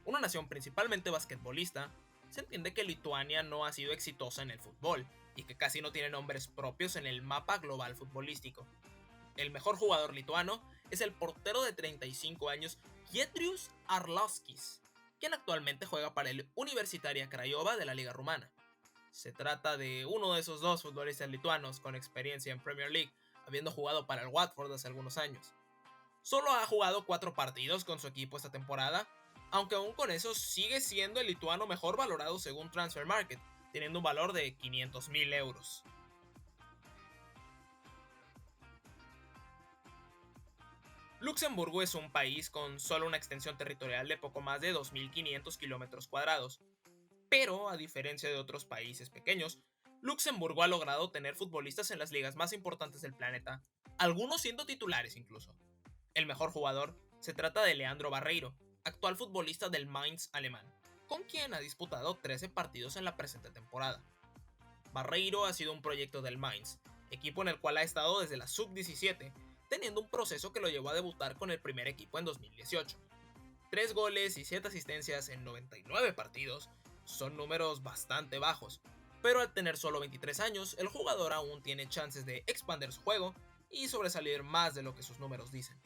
Una nación principalmente basquetbolista, se entiende que Lituania no ha sido exitosa en el fútbol y que casi no tiene nombres propios en el mapa global futbolístico. El mejor jugador lituano es el portero de 35 años Giedrius Arlauskis, quien actualmente juega para el Universitaria Craiova de la Liga Rumana. Se trata de uno de esos dos futbolistas lituanos con experiencia en Premier League, habiendo jugado para el Watford hace algunos años. Solo ha jugado 4 partidos con su equipo esta temporada, aunque aún con eso sigue siendo el lituano mejor valorado según Transfer Market, teniendo un valor de 500.000 euros. Luxemburgo es un país con solo una extensión territorial de poco más de 2.500 kilómetros cuadrados, pero a diferencia de otros países pequeños, Luxemburgo ha logrado tener futbolistas en las ligas más importantes del planeta, algunos siendo titulares incluso. El mejor jugador se trata de Leandro Barreiro, actual futbolista del Mainz alemán, con quien ha disputado 13 partidos en la presente temporada. Barreiro ha sido un proyecto del Mainz, equipo en el cual ha estado desde la sub-17, teniendo un proceso que lo llevó a debutar con el primer equipo en 2018. 3 goles y 7 asistencias en 99 partidos son números bastante bajos, pero al tener solo 23 años, el jugador aún tiene chances de expandir su juego y sobresalir más de lo que sus números dicen.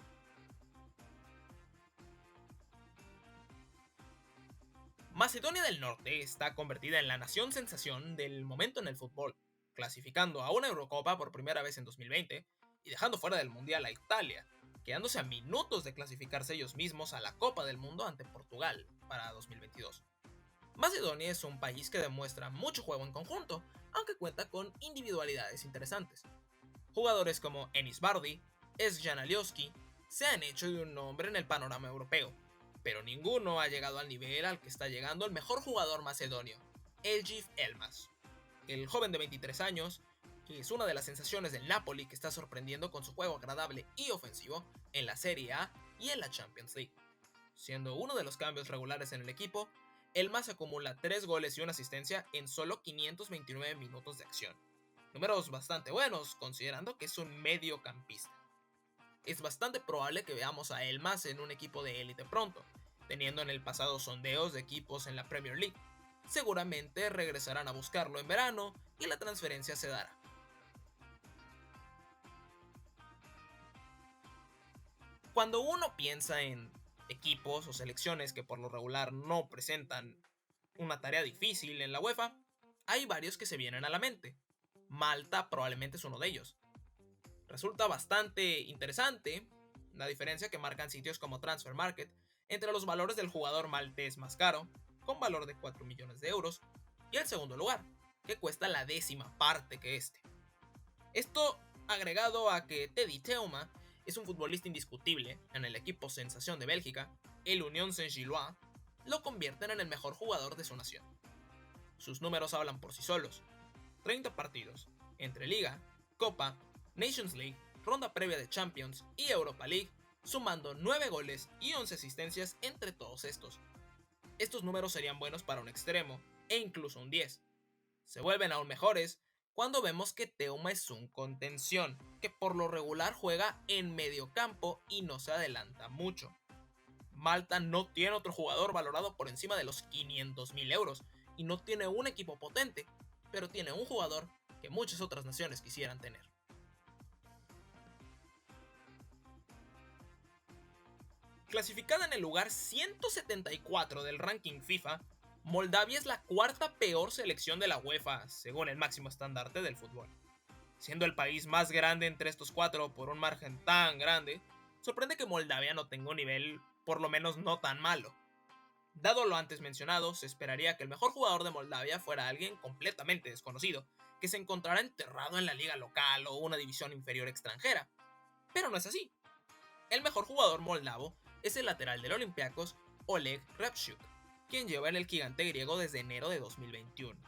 Macedonia del Norte está convertida en la nación sensación del momento en el fútbol, clasificando a una Eurocopa por primera vez en 2020 y dejando fuera del Mundial a Italia, quedándose a minutos de clasificarse ellos mismos a la Copa del Mundo ante Portugal para 2022. Macedonia es un país que demuestra mucho juego en conjunto, aunque cuenta con individualidades interesantes. Jugadores como Enis Bardi, Esjan Alioski se han hecho de un nombre en el panorama europeo, pero ninguno ha llegado al nivel al que está llegando el mejor jugador macedonio, Elgif Elmas. El joven de 23 años, que es una de las sensaciones del Napoli que está sorprendiendo con su juego agradable y ofensivo en la Serie A y en la Champions League. Siendo uno de los cambios regulares en el equipo, Elmas acumula 3 goles y una asistencia en solo 529 minutos de acción. Números bastante buenos, considerando que es un mediocampista. Es bastante probable que veamos a Elmas en un equipo de élite pronto, teniendo en el pasado sondeos de equipos en la Premier League. Seguramente regresarán a buscarlo en verano y la transferencia se dará. Cuando uno piensa en equipos o selecciones que por lo regular no presentan una tarea difícil en la UEFA, hay varios que se vienen a la mente. Malta probablemente es uno de ellos. Resulta bastante interesante la diferencia que marcan sitios como Transfer Market entre los valores del jugador maltés más caro, con valor de 4 millones de euros, y el segundo lugar, que cuesta la 10ª parte que este. Esto agregado a que Teddy Teuma es un futbolista indiscutible en el equipo sensación de Bélgica, el Union Saint-Gilloise, lo convierten en el mejor jugador de su nación. Sus números hablan por sí solos. 30 partidos, entre Liga, Copa, Nations League, ronda previa de Champions y Europa League, sumando 9 goles y 11 asistencias entre todos estos. Estos números serían buenos para un extremo, e incluso un 10. Se vuelven aún mejores cuando vemos que Teuma es un contención, que por lo regular juega en medio campo y no se adelanta mucho. Malta no tiene otro jugador valorado por encima de los 500.000 euros y no tiene un equipo potente, pero tiene un jugador que muchas otras naciones quisieran tener. Clasificada en el lugar 174 del ranking FIFA, Moldavia es la 4ª peor selección de la UEFA, según el máximo estandarte del fútbol. Siendo el país más grande entre estos 4 por un margen tan grande, sorprende que Moldavia no tenga un nivel por lo menos no tan malo. Dado lo antes mencionado, se esperaría que el mejor jugador de Moldavia fuera alguien completamente desconocido, que se encontrara enterrado en la liga local o una división inferior extranjera. Pero no es así. El mejor jugador moldavo es el lateral del Olympiacos, Oleg Repchuk, quien lleva en el gigante griego desde enero de 2021.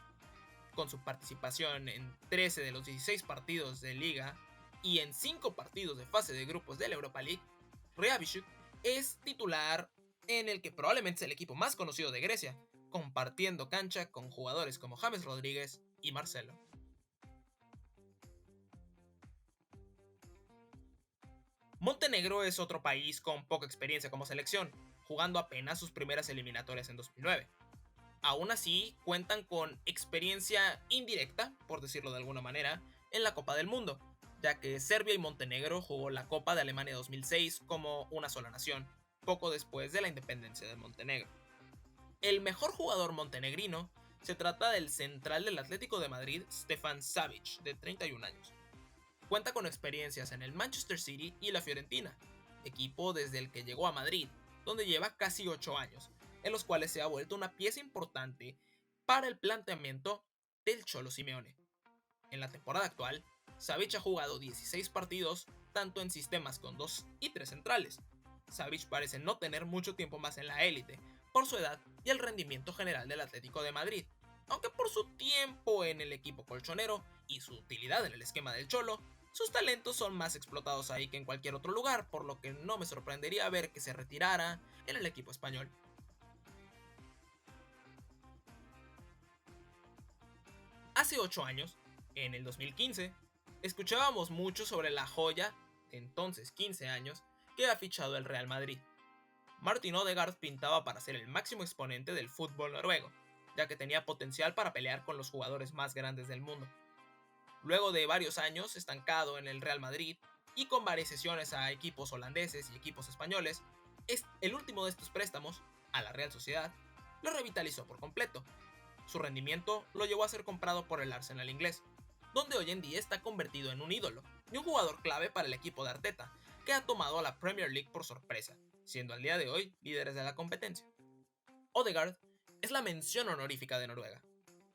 Con su participación en 13 de los 16 partidos de liga y en 5 partidos de fase de grupos de la Europa League, Repchuk es titular en el que probablemente es el equipo más conocido de Grecia, compartiendo cancha con jugadores como James Rodríguez y Marcelo. Montenegro es otro país con poca experiencia como selección, jugando apenas sus primeras eliminatorias en 2009. Aún así, cuentan con experiencia indirecta, por decirlo de alguna manera, en la Copa del Mundo, ya que Serbia y Montenegro jugó la Copa de Alemania 2006 como una sola nación, poco después de la independencia de Montenegro. El mejor jugador montenegrino se trata del central del Atlético de Madrid, Stefan Savic, de 31 años. Cuenta con experiencias en el Manchester City y la Fiorentina, equipo desde el que llegó a Madrid, donde lleva casi 8 años, en los cuales se ha vuelto una pieza importante para el planteamiento del Cholo Simeone. En la temporada actual, Savic ha jugado 16 partidos, tanto en sistemas con 2 y 3 centrales. Savic parece no tener mucho tiempo más en la élite, por su edad y el rendimiento general del Atlético de Madrid, aunque por su tiempo en el equipo colchonero y su utilidad en el esquema del Cholo, sus talentos son más explotados ahí que en cualquier otro lugar, por lo que no me sorprendería ver que se retirara en el equipo español. Hace 8 años, en el 2015, escuchábamos mucho sobre la joya, de entonces 15 años, que ha fichado el Real Madrid. Martin Odegaard pintaba para ser el máximo exponente del fútbol noruego, ya que tenía potencial para pelear con los jugadores más grandes del mundo. Luego de varios años estancado en el Real Madrid y con varias cesiones a equipos holandeses y equipos españoles, el último de estos préstamos, a la Real Sociedad, lo revitalizó por completo. Su rendimiento lo llevó a ser comprado por el Arsenal inglés. donde hoy en día está convertido en un ídolo y un jugador clave para el equipo de Arteta, que ha tomado a la Premier League por sorpresa, siendo al día de hoy líderes de la competencia. Odegaard es la mención honorífica de Noruega.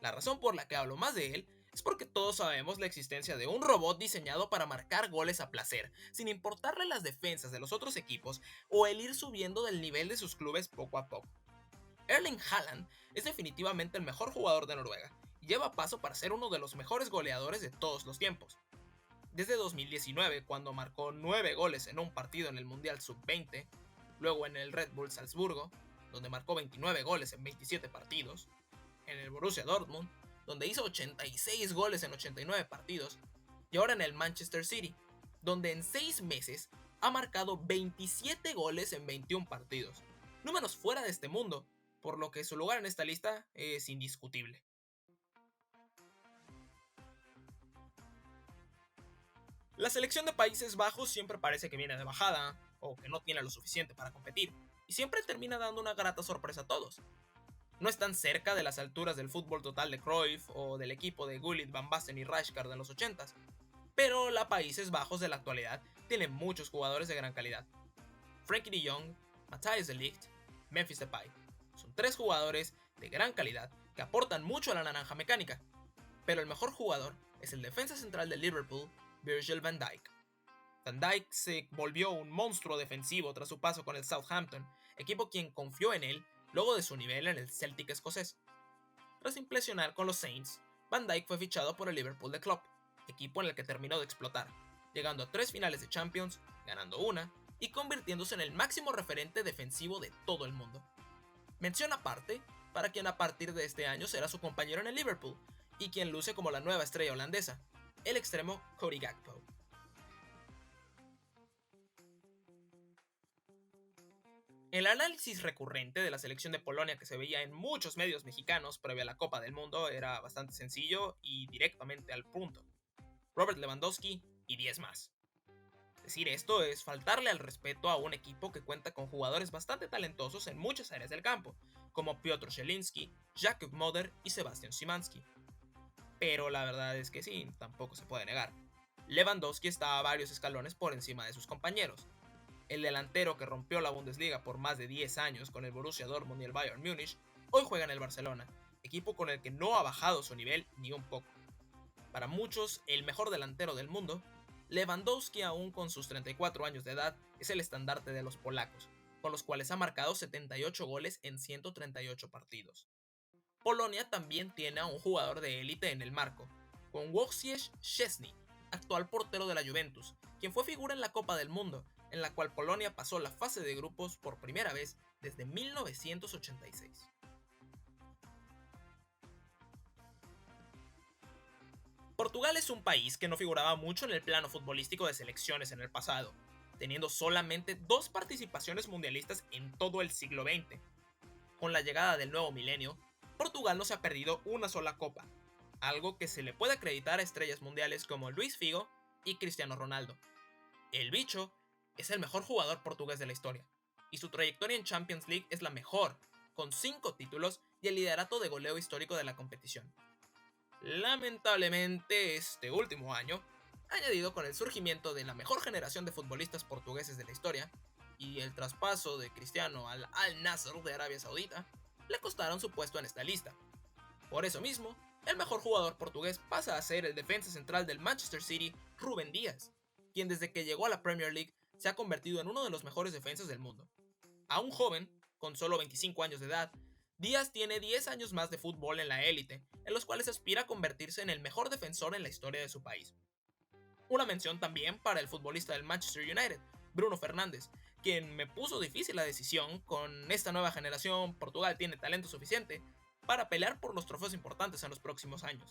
La razón por la que hablo más de él es porque todos sabemos la existencia de un robot diseñado para marcar goles a placer, sin importarle las defensas de los otros equipos o el ir subiendo del nivel de sus clubes poco a poco. Erling Haaland es definitivamente el mejor jugador de Noruega y lleva paso para ser uno de los mejores goleadores de todos los tiempos. Desde 2019, cuando marcó 9 goles en un partido en el Mundial Sub-20, luego en el Red Bull Salzburgo, donde marcó 29 goles en 27 partidos, en el Borussia Dortmund, donde hizo 86 goles en 89 partidos, y ahora en el Manchester City, donde en 6 meses ha marcado 27 goles en 21 partidos, números fuera de este mundo, por lo que su lugar en esta lista es indiscutible. La selección de Países Bajos siempre parece que viene de bajada, o que no tiene lo suficiente para competir, y siempre termina dando una grata sorpresa a todos. No están cerca de las alturas del fútbol total de Cruyff o del equipo de Gullit, Van Basten y Rijkaard en los 80s, pero la Países Bajos de la actualidad tiene muchos jugadores de gran calidad. Frenkie de Jong, Matthijs de Ligt, Memphis Depay. Son 3 jugadores de gran calidad que aportan mucho a la naranja mecánica, pero el mejor jugador es el defensa central de Liverpool, Virgil van Dijk. Van Dijk se volvió un monstruo defensivo tras su paso con el Southampton, equipo quien confió en él luego de su nivel en el Celtic escocés. Tras impresionar con los Saints, Van Dijk fue fichado por el Liverpool de Klopp, equipo en el que terminó de explotar, llegando a 3 finales de Champions, ganando una y convirtiéndose en el máximo referente defensivo de todo el mundo. Mención aparte para quien a partir de este año será su compañero en el Liverpool y quien luce como la nueva estrella holandesa, el extremo Cody Gakpo. El análisis recurrente de la selección de Polonia que se veía en muchos medios mexicanos previo a la Copa del Mundo era bastante sencillo y directamente al punto. Robert Lewandowski y 10 más. Decir esto es faltarle al respeto a un equipo que cuenta con jugadores bastante talentosos en muchas áreas del campo, como Piotr Zielinski, Jakub Moder y Sebastian Szymanski. Pero la verdad es que sí, tampoco se puede negar. Lewandowski está a varios escalones por encima de sus compañeros. El delantero que rompió la Bundesliga por más de 10 años con el Borussia Dortmund y el Bayern Múnich, hoy juega en el Barcelona, equipo con el que no ha bajado su nivel ni un poco. Para muchos, el mejor delantero del mundo, Lewandowski, aún con sus 34 años de edad, es el estandarte de los polacos, con los cuales ha marcado 78 goles en 138 partidos. Polonia también tiene a un jugador de élite en el marco, con Wojciech Szczesny, actual portero de la Juventus, quien fue figura en la Copa del Mundo, en la cual Polonia pasó la fase de grupos por primera vez desde 1986. Portugal es un país que no figuraba mucho en el plano futbolístico de selecciones en el pasado, teniendo solamente 2 participaciones mundialistas en todo el siglo XX. Con la llegada del nuevo milenio, Portugal no se ha perdido una sola copa, algo que se le puede acreditar a estrellas mundiales como Luis Figo y Cristiano Ronaldo. El bicho es el mejor jugador portugués de la historia, y su trayectoria en Champions League es la mejor, con 5 títulos y el liderato de goleo histórico de la competición. Lamentablemente, este último año, añadido con el surgimiento de la mejor generación de futbolistas portugueses de la historia, y el traspaso de Cristiano al Al-Nassr de Arabia Saudita, le costaron su puesto en esta lista. Por eso mismo, el mejor jugador portugués pasa a ser el defensa central del Manchester City, Rúben Díaz, quien desde que llegó a la Premier League se ha convertido en uno de los mejores defensas del mundo. Aún joven, con solo 25 años de edad, Díaz tiene 10 años más de fútbol en la élite, en los cuales aspira a convertirse en el mejor defensor en la historia de su país. Una mención también para el futbolista del Manchester United, Bruno Fernández, quien me puso difícil la decisión. Con esta nueva generación, Portugal tiene talento suficiente para pelear por los trofeos importantes en los próximos años.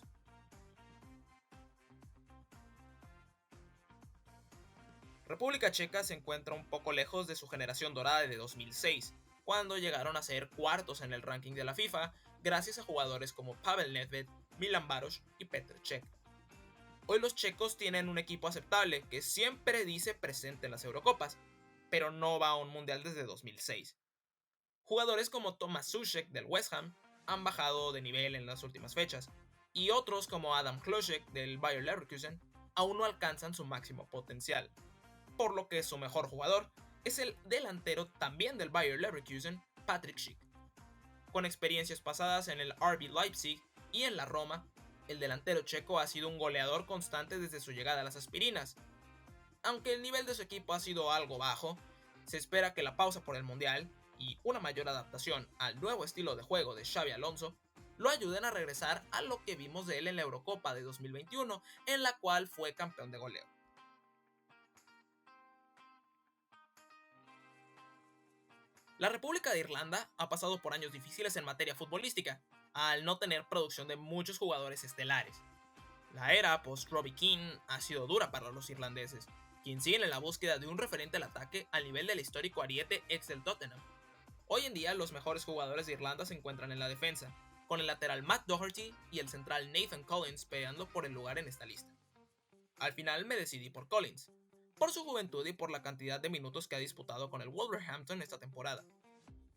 República Checa se encuentra un poco lejos de su generación dorada de 2006, cuando llegaron a ser cuartos en el ranking de la FIFA gracias a jugadores como Pavel Nedved, Milan Baroš y Petr Cech. Hoy los checos tienen un equipo aceptable que siempre dice presente en las Eurocopas, pero no va a un mundial desde 2006. Jugadores como Tomáš Souček del West Ham han bajado de nivel en las últimas fechas, y otros como Adam Kloschek del Bayer Leverkusen aún no alcanzan su máximo potencial, por lo que su mejor jugador es el delantero también del Bayer Leverkusen, Patrick Schick. Con experiencias pasadas en el RB Leipzig y en la Roma, el delantero checo ha sido un goleador constante desde su llegada a las aspirinas. Aunque el nivel de su equipo ha sido algo bajo, se espera que la pausa por el Mundial y una mayor adaptación al nuevo estilo de juego de Xabi Alonso lo ayuden a regresar a lo que vimos de él en la Eurocopa de 2021, en la cual fue campeón de goleo. La República de Irlanda ha pasado por años difíciles en materia futbolística, al no tener producción de muchos jugadores estelares. La era post-Robbie Keane ha sido dura para los irlandeses, quienes siguen en la búsqueda de un referente al ataque al nivel del histórico ariete ex del Tottenham. Hoy en día los mejores jugadores de Irlanda se encuentran en la defensa, con el lateral Matt Doherty y el central Nathan Collins peleando por el lugar en esta lista. Al final me decidí por Collins, por su juventud y por la cantidad de minutos que ha disputado con el Wolverhampton esta temporada.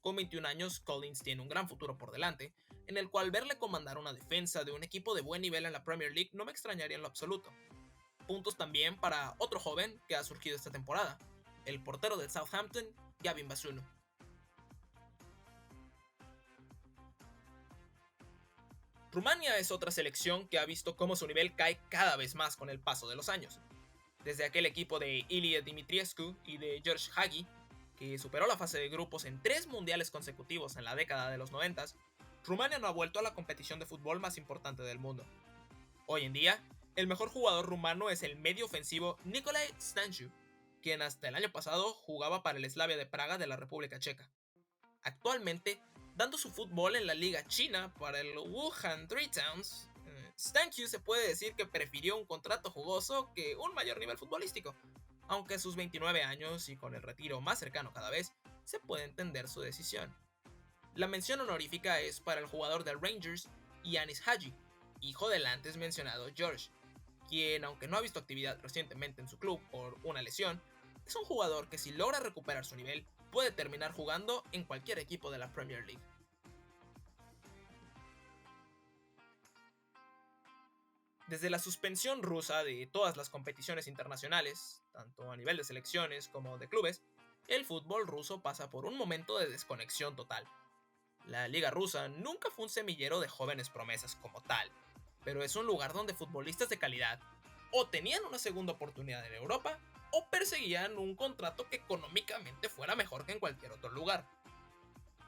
Con 21 años, Collins tiene un gran futuro por delante, en el cual verle comandar una defensa de un equipo de buen nivel en la Premier League no me extrañaría en lo absoluto. Puntos también para otro joven que ha surgido esta temporada, el portero del Southampton, Gavin Bazunu. Rumania es otra selección que ha visto cómo su nivel cae cada vez más con el paso de los años. Desde aquel equipo de Ilie Dimitriescu y de George Hagi, que superó la fase de grupos en 3 mundiales consecutivos en la década de los 90, Rumania no ha vuelto a la competición de fútbol más importante del mundo. Hoy en día, el mejor jugador rumano es el medio ofensivo Nicolae Stanciu, quien hasta el año pasado jugaba para el Slavia de Praga de la República Checa. Actualmente, dando su fútbol en la liga china para el Wuhan Three Towns, Stanciu se puede decir que prefirió un contrato jugoso que un mayor nivel futbolístico, aunque a sus 29 años y con el retiro más cercano cada vez, se puede entender su decisión. La mención honorífica es para el jugador de Rangers, Yanis Hagi, hijo del antes mencionado George, quien, aunque no ha visto actividad recientemente en su club por una lesión, es un jugador que si logra recuperar su nivel, puede terminar jugando en cualquier equipo de la Premier League. Desde la suspensión rusa de todas las competiciones internacionales, tanto a nivel de selecciones como de clubes, el fútbol ruso pasa por un momento de desconexión total. La liga rusa nunca fue un semillero de jóvenes promesas como tal, pero es un lugar donde futbolistas de calidad o tenían una segunda oportunidad en Europa o perseguían un contrato que económicamente fuera mejor que en cualquier otro lugar.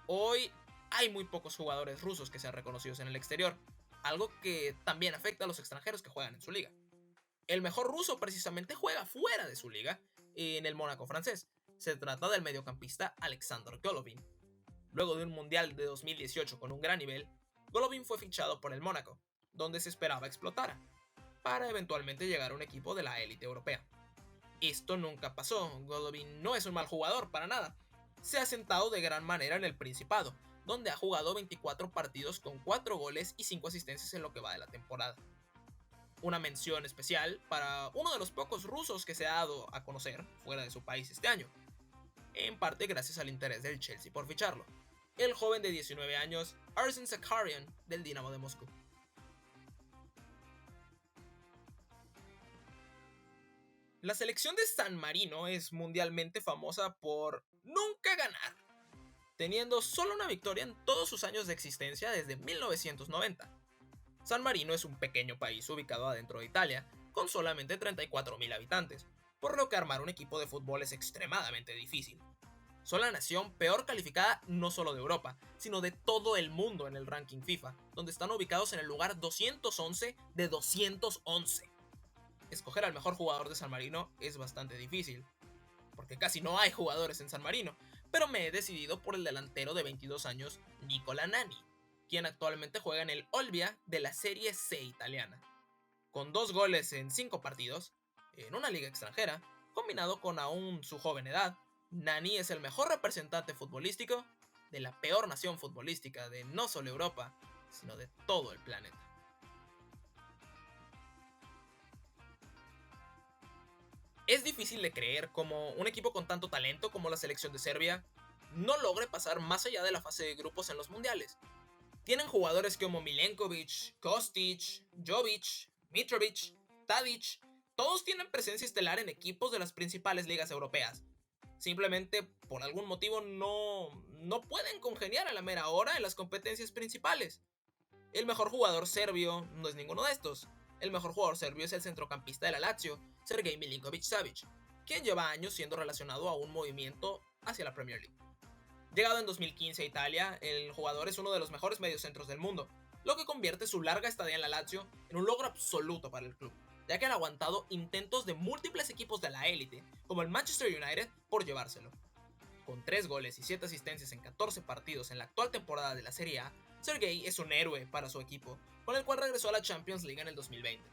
Hoy hay muy pocos jugadores rusos que sean reconocidos en el exterior, algo que también afecta a los extranjeros que juegan en su liga. El mejor ruso precisamente juega fuera de su liga, en el Mónaco francés. Se trata del mediocampista Alexander Golovin. Luego de un mundial de 2018 con un gran nivel, Golovin fue fichado por el Mónaco, donde se esperaba explotara, para eventualmente llegar a un equipo de la élite europea. Esto nunca pasó, Golovin no es un mal jugador para nada. Se ha sentado de gran manera en el Principado, donde ha jugado 24 partidos con 4 goles y 5 asistencias en lo que va de la temporada. Una mención especial para uno de los pocos rusos que se ha dado a conocer fuera de su país este año, en parte gracias al interés del Chelsea por ficharlo, el joven de 19 años Arsen Zakarian del Dinamo de Moscú. La selección de San Marino es mundialmente famosa por nunca ganar, teniendo solo una victoria en todos sus años de existencia desde 1990. San Marino es un pequeño país ubicado adentro de Italia, con solamente 34.000 habitantes, por lo que armar un equipo de fútbol es extremadamente difícil. Son la nación peor calificada no solo de Europa, sino de todo el mundo en el ranking FIFA, donde están ubicados en el lugar 211 de 211. Escoger al mejor jugador de San Marino es bastante difícil, porque casi no hay jugadores en San Marino, pero me he decidido por el delantero de 22 años, Nicola Nani, quien actualmente juega en el Olbia de la Serie C italiana. Con 2 goles en 5 partidos, en una liga extranjera, combinado con aún su joven edad, Nani es el mejor representante futbolístico de la peor nación futbolística de no solo Europa, sino de todo el planeta. Es difícil de creer cómo un equipo con tanto talento como la selección de Serbia no logre pasar más allá de la fase de grupos en los mundiales. Tienen jugadores como Milenkovic, Kostic, Jovic, Mitrovic, Tadic. Todos tienen presencia estelar en equipos de las principales ligas europeas. Simplemente por algún motivo no pueden congeniar a la mera hora en las competencias principales. El mejor jugador serbio no es ninguno de estos. El mejor jugador serbio es el centrocampista de la Lazio, Sergej Milinkovic-Savic, quien lleva años siendo relacionado a un movimiento hacia la Premier League. Llegado en 2015 a Italia, el jugador es uno de los mejores mediocentros del mundo, lo que convierte su larga estadía en la Lazio en un logro absoluto para el club, ya que han aguantado intentos de múltiples equipos de la élite, como el Manchester United, por llevárselo. Con 3 goles y 7 asistencias en 14 partidos en la actual temporada de la Serie A, Sergej es un héroe para su equipo, con el cual regresó a la Champions League en el 2020.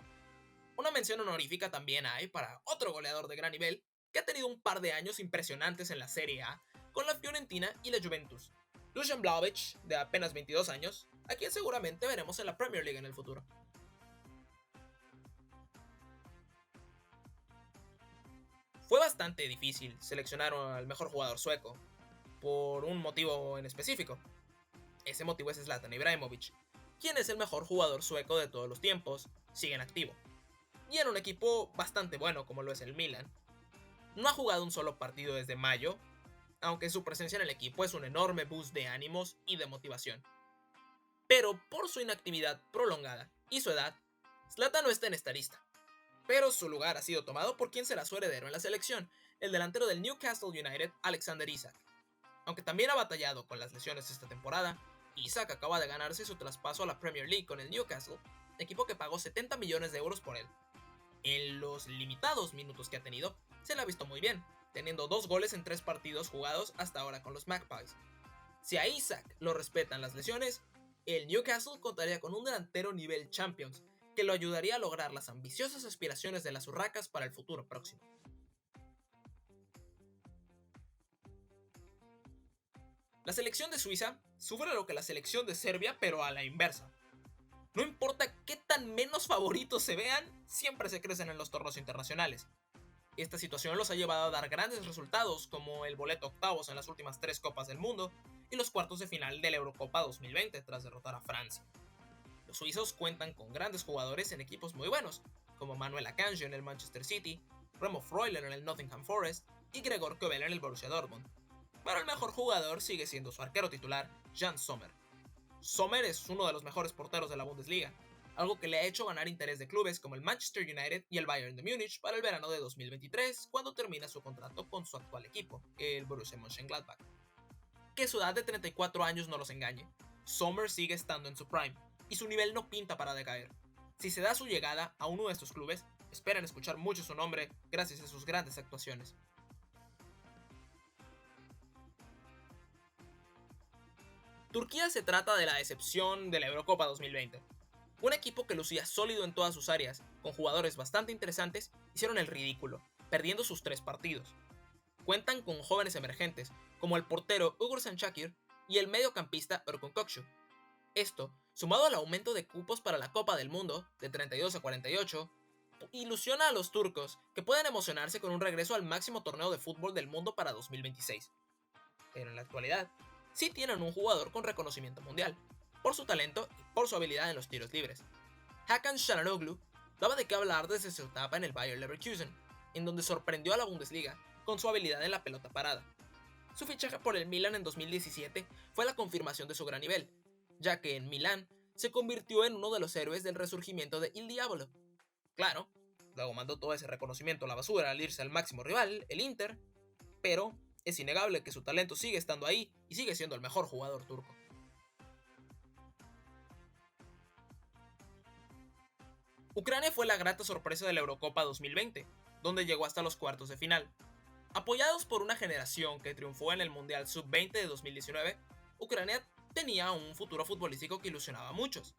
Una mención honorífica también hay para otro goleador de gran nivel, que ha tenido un par de años impresionantes en la Serie A, con la Fiorentina y la Juventus, Dusan Vlahovic, de apenas 22 años, a quien seguramente veremos en la Premier League en el futuro. Fue bastante difícil seleccionar al mejor jugador sueco, por un motivo en específico. Ese motivo es Zlatan Ibrahimovic, quien es el mejor jugador sueco de todos los tiempos, sigue en activo, y en un equipo bastante bueno como lo es el Milan. No ha jugado un solo partido desde mayo, aunque su presencia en el equipo es un enorme boost de ánimos y de motivación. Pero por su inactividad prolongada y su edad, Zlatan no está en esta lista. Pero su lugar ha sido tomado por quien será su heredero en la selección, el delantero del Newcastle United, Alexander Isak. Aunque también ha batallado con las lesiones esta temporada, Isak acaba de ganarse su traspaso a la Premier League con el Newcastle, equipo que pagó 70 millones de euros por él. En los limitados minutos que ha tenido, se le ha visto muy bien, teniendo 2 goles en 3 partidos jugados hasta ahora con los Magpies. Si a Isak lo respetan las lesiones, el Newcastle contaría con un delantero nivel Champions, que lo ayudaría a lograr las ambiciosas aspiraciones de las Urracas para el futuro próximo. La selección de Suiza sufre lo que la selección de Serbia, pero a la inversa. No importa qué tan menos favoritos se vean, siempre se crecen en los torneos internacionales. Esta situación los ha llevado a dar grandes resultados, como el boleto octavos en las últimas 3 Copas del Mundo y los cuartos de final de la Eurocopa 2020 tras derrotar a Francia. Los suizos cuentan con grandes jugadores en equipos muy buenos, como Manuel Akanji en el Manchester City, Remo Freuler en el Nottingham Forest y Gregor Kobel en el Borussia Dortmund. Pero el mejor jugador sigue siendo su arquero titular, Jan Sommer. Sommer es uno de los mejores porteros de la Bundesliga, algo que le ha hecho ganar interés de clubes como el Manchester United y el Bayern de Múnich para el verano de 2023, cuando termina su contrato con su actual equipo, el Borussia Mönchengladbach. Que su edad de 34 años no los engañe, Sommer sigue estando en su prime, y su nivel no pinta para decaer. Si se da su llegada a uno de estos clubes, esperen escuchar mucho su nombre gracias a sus grandes actuaciones. Turquía se trata de la decepción de la Eurocopa 2020. Un equipo que lucía sólido en todas sus áreas, con jugadores bastante interesantes, hicieron el ridículo, perdiendo sus 3 partidos. Cuentan con jóvenes emergentes, como el portero Uğur Şakir y el mediocampista Orkun Kökçü. Esto, sumado al aumento de cupos para la Copa del Mundo, de 32 a 48, ilusiona a los turcos, que pueden emocionarse con un regreso al máximo torneo de fútbol del mundo para 2026. Pero en la actualidad, sí tienen un jugador con reconocimiento mundial, por su talento y por su habilidad en los tiros libres. Hakan Çalhanoğlu daba de qué hablar desde su etapa en el Bayer Leverkusen, en donde sorprendió a la Bundesliga con su habilidad en la pelota parada. Su fichaje por el Milan en 2017 fue la confirmación de su gran nivel, ya que en Milán se convirtió en uno de los héroes del resurgimiento de Il Diavolo. Claro, luego mandó todo ese reconocimiento a la basura al irse al máximo rival, el Inter, pero es innegable que su talento sigue estando ahí y sigue siendo el mejor jugador turco. Ucrania fue la grata sorpresa de la Eurocopa 2020, donde llegó hasta los cuartos de final. Apoyados por una generación que triunfó en el Mundial Sub-20 de 2019, Ucrania tenía un futuro futbolístico que ilusionaba a muchos.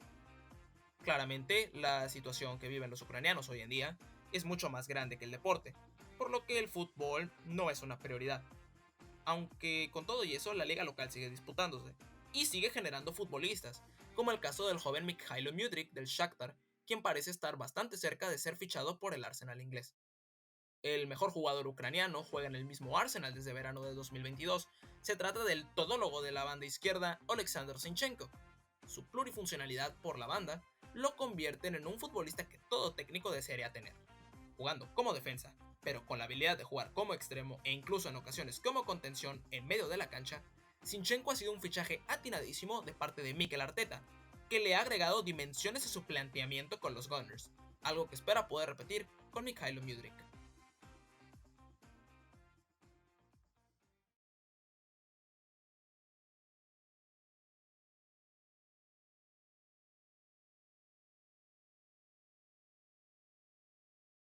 Claramente, la situación que viven los ucranianos hoy en día es mucho más grande que el deporte, por lo que el fútbol no es una prioridad. Aunque con todo y eso, la liga local sigue disputándose y sigue generando futbolistas, como el caso del joven Mikhailo Mudryk del Shakhtar, quien parece estar bastante cerca de ser fichado por el Arsenal inglés. El mejor jugador ucraniano juega en el mismo Arsenal desde verano de 2022. Se trata del todólogo de la banda izquierda, Oleksandr Zinchenko. su plurifuncionalidad por la banda, lo convierten en un futbolista que todo técnico desearía tener. Jugando como defensa, pero con la habilidad de jugar como extremo e incluso en ocasiones como contención en medio de la cancha, Zinchenko ha sido un fichaje atinadísimo de parte de Mikel Arteta, que le ha agregado dimensiones a su planteamiento con los Gunners, algo que espera poder repetir con Mykhailo Mudryk.